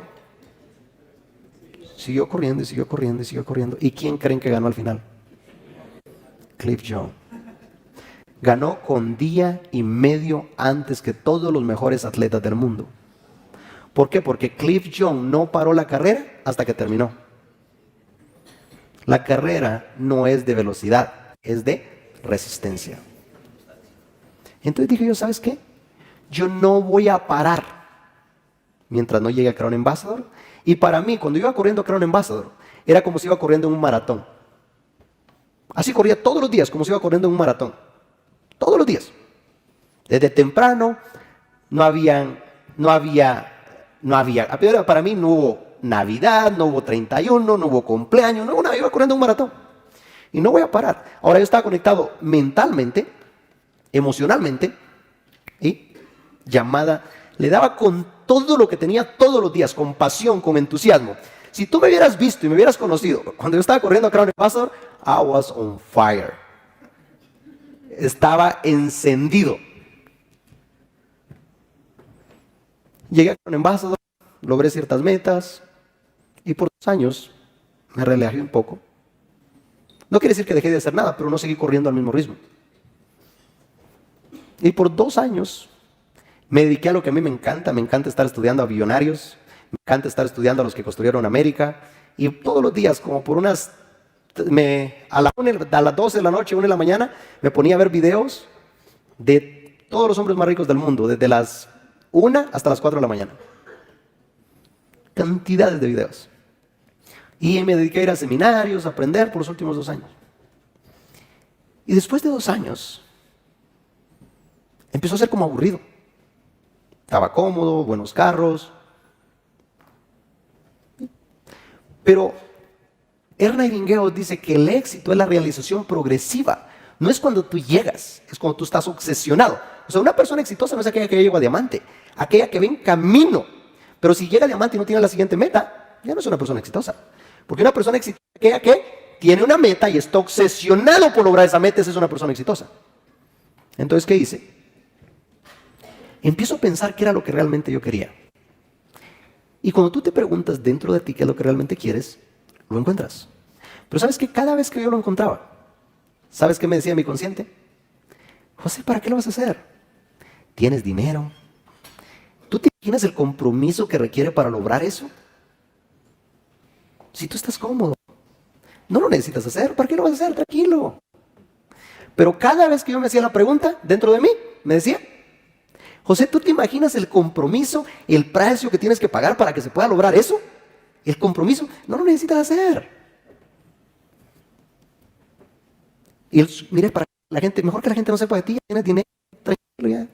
Siguió corriendo y siguió corriendo y siguió corriendo. ¿Y quién creen que ganó al final? Cliff Young. Ganó con día y medio antes que todos los mejores atletas del mundo. ¿Por qué? Porque Cliff Young no paró la carrera hasta que terminó. La carrera no es de velocidad, es de resistencia. Entonces dije yo, ¿sabes qué? Yo no voy a parar mientras no llegue a Crown Ambassador. Y para mí, cuando iba corriendo a Crown Ambassador, era como si iba corriendo en un maratón. Así corría todos los días, como si iba corriendo en un maratón. Todos los días. Desde temprano, para mí no hubo Navidad, no hubo 31, no hubo cumpleaños, no hubo nada, iba corriendo un maratón. Y no voy a parar. Ahora yo estaba conectado mentalmente, emocionalmente, y le daba con todo lo que tenía todos los días, con pasión, con entusiasmo. Si tú me hubieras visto y me hubieras conocido, cuando yo estaba corriendo a Crown Ambassador, I was on fire. Estaba encendido. Llegué a Crown Ambassador, logré ciertas metas y por 2 años me relajé un poco. No quiere decir que dejé de hacer nada, pero no seguí corriendo al mismo ritmo. Y por 2 años me dediqué a lo que a mí me encanta estar estudiando a billonarios, me encanta estar estudiando a los que construyeron América, y todos los días, como por a las 12 de la noche, 1 de la mañana, me ponía a ver videos de todos los hombres más ricos del mundo, desde las 1 hasta las 4 de la mañana. Cantidades de videos. Y me dediqué a ir a seminarios, a aprender por los últimos 2 años. Y después de 2 años, empezó a ser como aburrido. Estaba cómodo, buenos carros. Pero Ernest Hemingway dice que el éxito es la realización progresiva. No es cuando tú llegas, es cuando tú estás obsesionado. O sea, una persona exitosa no es aquella que ya llegó a diamante, aquella que ve en camino. Pero si llega a diamante y no tiene la siguiente meta, ya no es una persona exitosa. Porque una persona exitosa es aquella que tiene una meta y está obsesionado por lograr esa meta, esa es una persona exitosa. Entonces, ¿qué hice? Empiezo a pensar qué era lo que realmente yo quería. Y cuando tú te preguntas dentro de ti qué es lo que realmente quieres, lo encuentras. Pero ¿sabes qué? Cada vez que yo lo encontraba, ¿sabes qué me decía mi consciente? José, ¿para qué lo vas a hacer? ¿Tienes dinero? ¿Tú te imaginas el compromiso que requiere para lograr eso? Si tú estás cómodo, no lo necesitas hacer. ¿Para qué lo vas a hacer? Tranquilo. Pero cada vez que yo me hacía la pregunta, dentro de mí, me decía, José, ¿tú te imaginas el compromiso, el precio que tienes que pagar para que se pueda lograr eso? El compromiso, no lo necesitas hacer. Y mire, para la gente, mejor que la gente no sepa de ti, ya tienes dinero, tranquilo ya.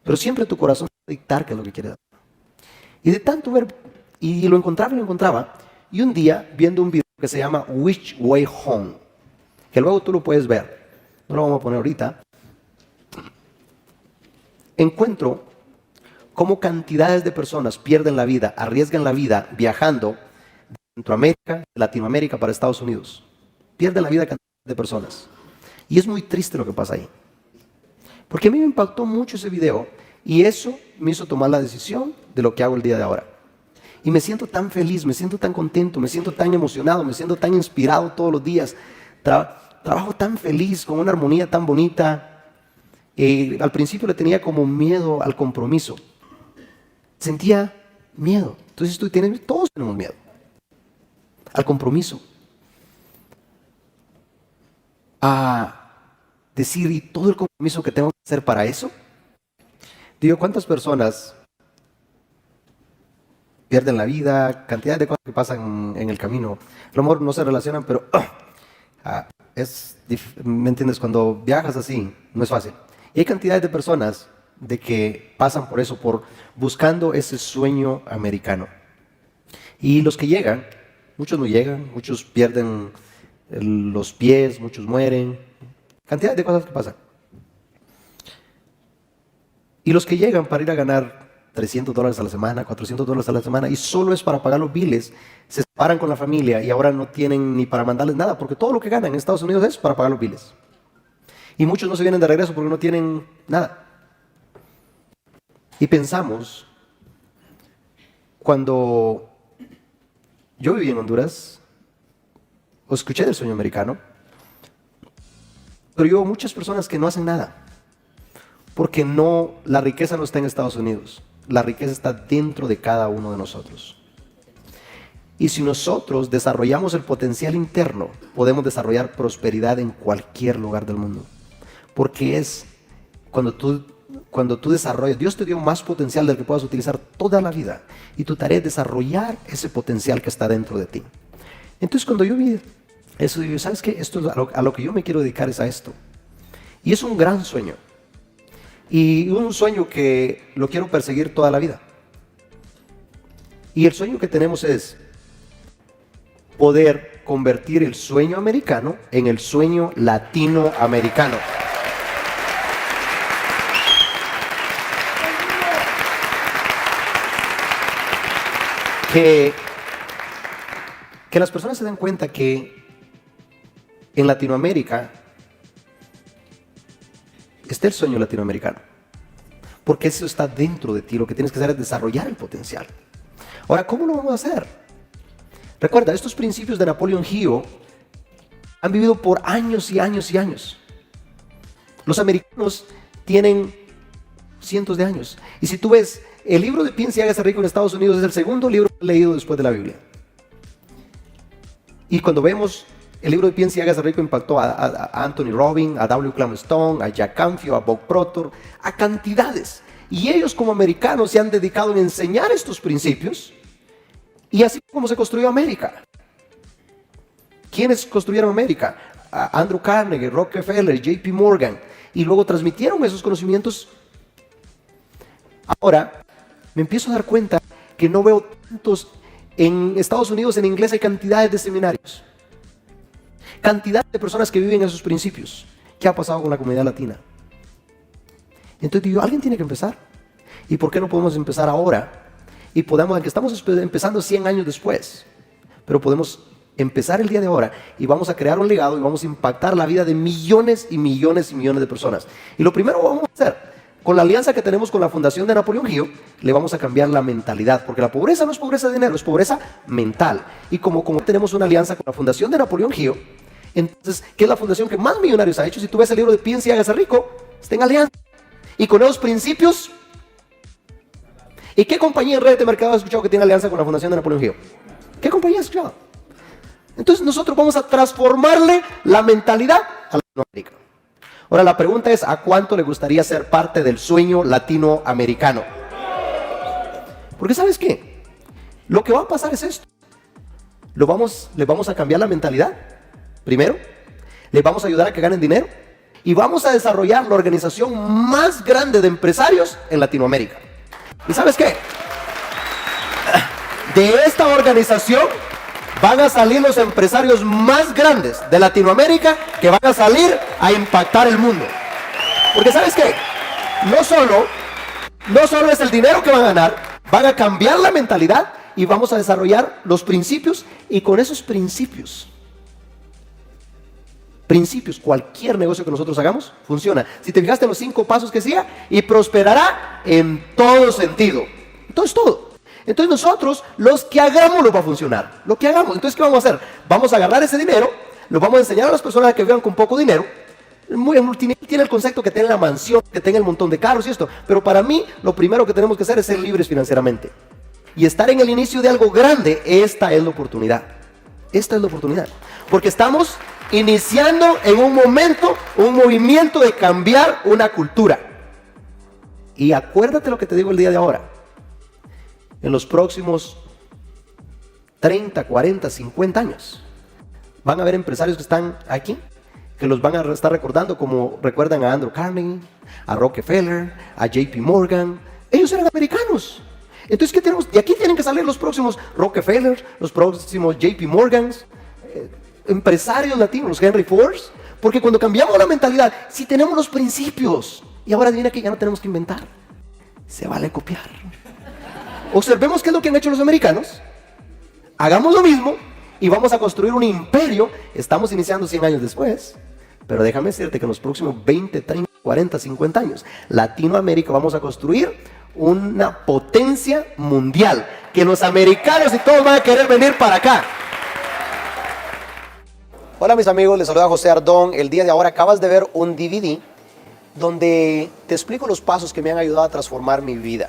Pero siempre tu corazón va a dictar qué es lo que quieres hacer. Y de tanto ver, y lo encontraba, y un día, viendo un video que se llama Which Way Home, que luego tú lo puedes ver, no lo vamos a poner ahorita, encuentro cómo cantidades de personas pierden la vida, arriesgan la vida viajando de Centroamérica, de Latinoamérica para Estados Unidos. Pierden la vida cantidades de personas. Y es muy triste lo que pasa ahí. Porque a mí me impactó mucho ese video y eso me hizo tomar la decisión de lo que hago el día de ahora. Y me siento tan feliz, me siento tan contento, me siento tan emocionado, me siento tan inspirado todos los días. Trabajo tan feliz, con una armonía tan bonita. Al principio le tenía como miedo al compromiso. Sentía miedo. Entonces todos tenemos miedo al compromiso. A decir, ¿y todo el compromiso que tengo que hacer para eso? Digo, ¿cuántas personas pierden la vida? Cantidad de cosas que pasan en el camino. A lo mejor no se relacionan, pero ¿me entiendes? Cuando viajas así, no es fácil. Y hay cantidades de personas de que pasan por eso, por buscando ese sueño americano. Y los que llegan, muchos no llegan, muchos pierden los pies, muchos mueren. Cantidad de cosas que pasan. Y los que llegan para ir a ganar $300 a la semana, $400 a la semana, y solo es para pagar los biles, se separan con la familia y ahora no tienen ni para mandarles nada, porque todo lo que ganan en Estados Unidos es para pagar los biles. Y muchos no se vienen de regreso porque no tienen nada. Y pensamos, cuando yo viví en Honduras, o escuché del sueño americano, pero yo veo muchas personas que no hacen nada, porque la riqueza no está en Estados Unidos, la riqueza está dentro de cada uno de nosotros. Y si nosotros desarrollamos el potencial interno, podemos desarrollar prosperidad en cualquier lugar del mundo. Porque es cuando tú desarrollas, Dios te dio más potencial del que puedas utilizar toda la vida. Y tu tarea es desarrollar ese potencial que está dentro de ti. Entonces cuando yo vi eso, digo, ¿sabes qué? Esto es a lo que yo me quiero dedicar es a esto. Y es un gran sueño. Y un sueño que lo quiero perseguir toda la vida. Y el sueño que tenemos es poder convertir el sueño americano en el sueño latinoamericano. Que las personas se den cuenta que en Latinoamérica está el sueño latinoamericano, porque eso está dentro de ti. Lo que tienes que hacer es desarrollar el potencial. Ahora, ¿cómo lo vamos a hacer? Recuerda, estos principios de Napoleon Hill han vivido por años y años y años. Los americanos tienen cientos de años. Y si tú ves, el libro de Piensa y hágase rico en Estados Unidos es el segundo libro leído después de la Biblia. Y cuando vemos el libro de Piensa y hágase rico, impactó a Anthony Robbins, a W. Clement Stone, a Jack Canfield, a Bob Proctor, a cantidades. Y ellos como americanos se han dedicado a enseñar estos principios. Y así como se construyó América. ¿Quiénes construyeron América? Andrew Carnegie, Rockefeller, JP Morgan. Y luego transmitieron esos conocimientos. Ahora, me empiezo a dar cuenta que no veo tantos. En Estados Unidos, en inglés, hay cantidades de seminarios. Cantidad de personas que viven esos principios. ¿Qué ha pasado con la comunidad latina? Entonces digo, alguien tiene que empezar. ¿Y por qué no podemos empezar ahora? Y podemos, aunque estamos empezando 100 años después, pero podemos empezar el día de ahora y vamos a crear un legado y vamos a impactar la vida de millones y millones y millones de personas. Y lo primero que vamos a hacer, con la alianza que tenemos con la Fundación de Napoleon Hill, le vamos a cambiar la mentalidad, porque la pobreza no es pobreza de dinero, es pobreza mental. Y como tenemos una alianza con la Fundación de Napoleon Hill, entonces, ¿qué es la fundación que más millonarios ha hecho? Si tú ves el libro de Piensa y hágase rico, está en alianza. Y con esos principios, ¿y qué compañía en redes de mercado has escuchado que tiene alianza con la Fundación de Napoleon Hill? ¿Qué compañía has escuchado? Entonces nosotros vamos a transformarle la mentalidad a Latinoamérica. Ahora la pregunta es, ¿a cuánto le gustaría ser parte del sueño latinoamericano? Porque ¿sabes qué? Lo que va a pasar es esto. Le vamos a cambiar la mentalidad. Primero, les vamos a ayudar a que ganen dinero. Y vamos a desarrollar la organización más grande de empresarios en Latinoamérica. ¿Y sabes qué? De esta organización van a salir los empresarios más grandes de Latinoamérica que van a salir a impactar el mundo. Porque ¿sabes qué? No solo es el dinero que van a ganar, van a cambiar la mentalidad y vamos a desarrollar los principios, y con esos principios, cualquier negocio que nosotros hagamos funciona. Si te fijaste en los 5 pasos que decía, y prosperará en todo sentido. Entonces todo. Entonces nosotros, los que hagamos, lo va a funcionar. Lo que hagamos. Entonces, ¿qué vamos a hacer? Vamos a agarrar ese dinero, lo vamos a enseñar a las personas que vivan con poco dinero. El multinivel tiene el concepto que tenga la mansión, que tenga el montón de carros y esto. Pero para mí, lo primero que tenemos que hacer es ser libres financieramente. Y estar en el inicio de algo grande. Esta es la oportunidad. Esta es la oportunidad. Porque estamos iniciando en un momento un movimiento de cambiar una cultura. Y acuérdate lo que te digo el día de ahora. En los próximos 30, 40, 50 años, van a haber empresarios que están aquí, que los van a estar recordando como recuerdan a Andrew Carnegie, a Rockefeller, a JP Morgan. Ellos eran americanos. Entonces, ¿qué tenemos? De aquí tienen que salir los próximos Rockefeller, los próximos JP Morgans, empresarios latinos, los Henry Fords. Porque cuando cambiamos la mentalidad, si tenemos los principios, y ahora adivina que ya no tenemos que inventar, se vale copiar. Observemos qué es lo que han hecho los americanos, hagamos lo mismo y vamos a construir un imperio. Estamos iniciando 100 años después, pero déjame decirte que en los próximos 20, 30, 40, 50 años, Latinoamérica vamos a construir una potencia mundial, que los americanos y todos van a querer venir para acá. Hola mis amigos, les saluda José Ardón. El día de ahora acabas de ver un DVD donde te explico los pasos que me han ayudado a transformar mi vida.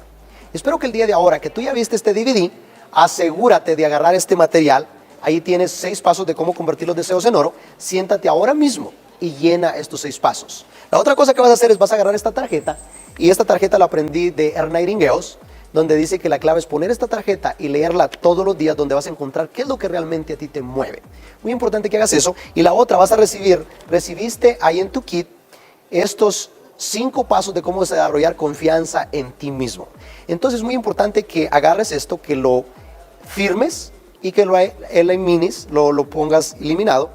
Espero que el día de ahora que tú ya viste este DVD, asegúrate de agarrar este material. Ahí tienes 6 pasos de cómo convertir los deseos en oro. Siéntate ahora mismo y llena estos 6 pasos. La otra cosa que vas a hacer es vas a agarrar esta tarjeta, y esta tarjeta la aprendí de Ernest Ringueos, donde dice que la clave es poner esta tarjeta y leerla todos los días, donde vas a encontrar qué es lo que realmente a ti te mueve. Muy importante que hagas eso. Y la otra, vas a recibiste ahí en tu kit estos 5 pasos de cómo desarrollar confianza en ti mismo. Entonces es muy importante que agarres esto, que lo firmes y que lo elimines, lo pongas eliminado,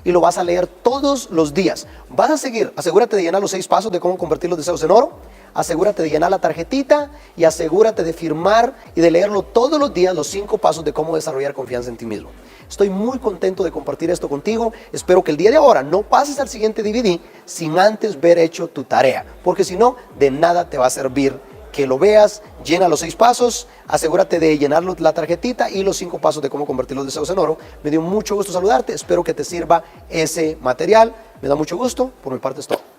y lo vas a leer todos los días. Vas a seguir, asegúrate de llenar los 6 pasos de cómo convertir los deseos en oro, asegúrate de llenar la tarjetita y asegúrate de firmar y de leerlo todos los días, los 5 pasos de cómo desarrollar confianza en ti mismo. Estoy muy contento de compartir esto contigo. Espero que el día de ahora no pases al siguiente DVD sin antes haber hecho tu tarea, porque si no, de nada te va a servir que lo veas. Llena los 6 pasos, asegúrate de llenar la tarjetita y los 5 pasos de cómo convertir los deseos en oro. Me dio mucho gusto saludarte, espero que te sirva ese material. Me da mucho gusto, por mi parte es todo.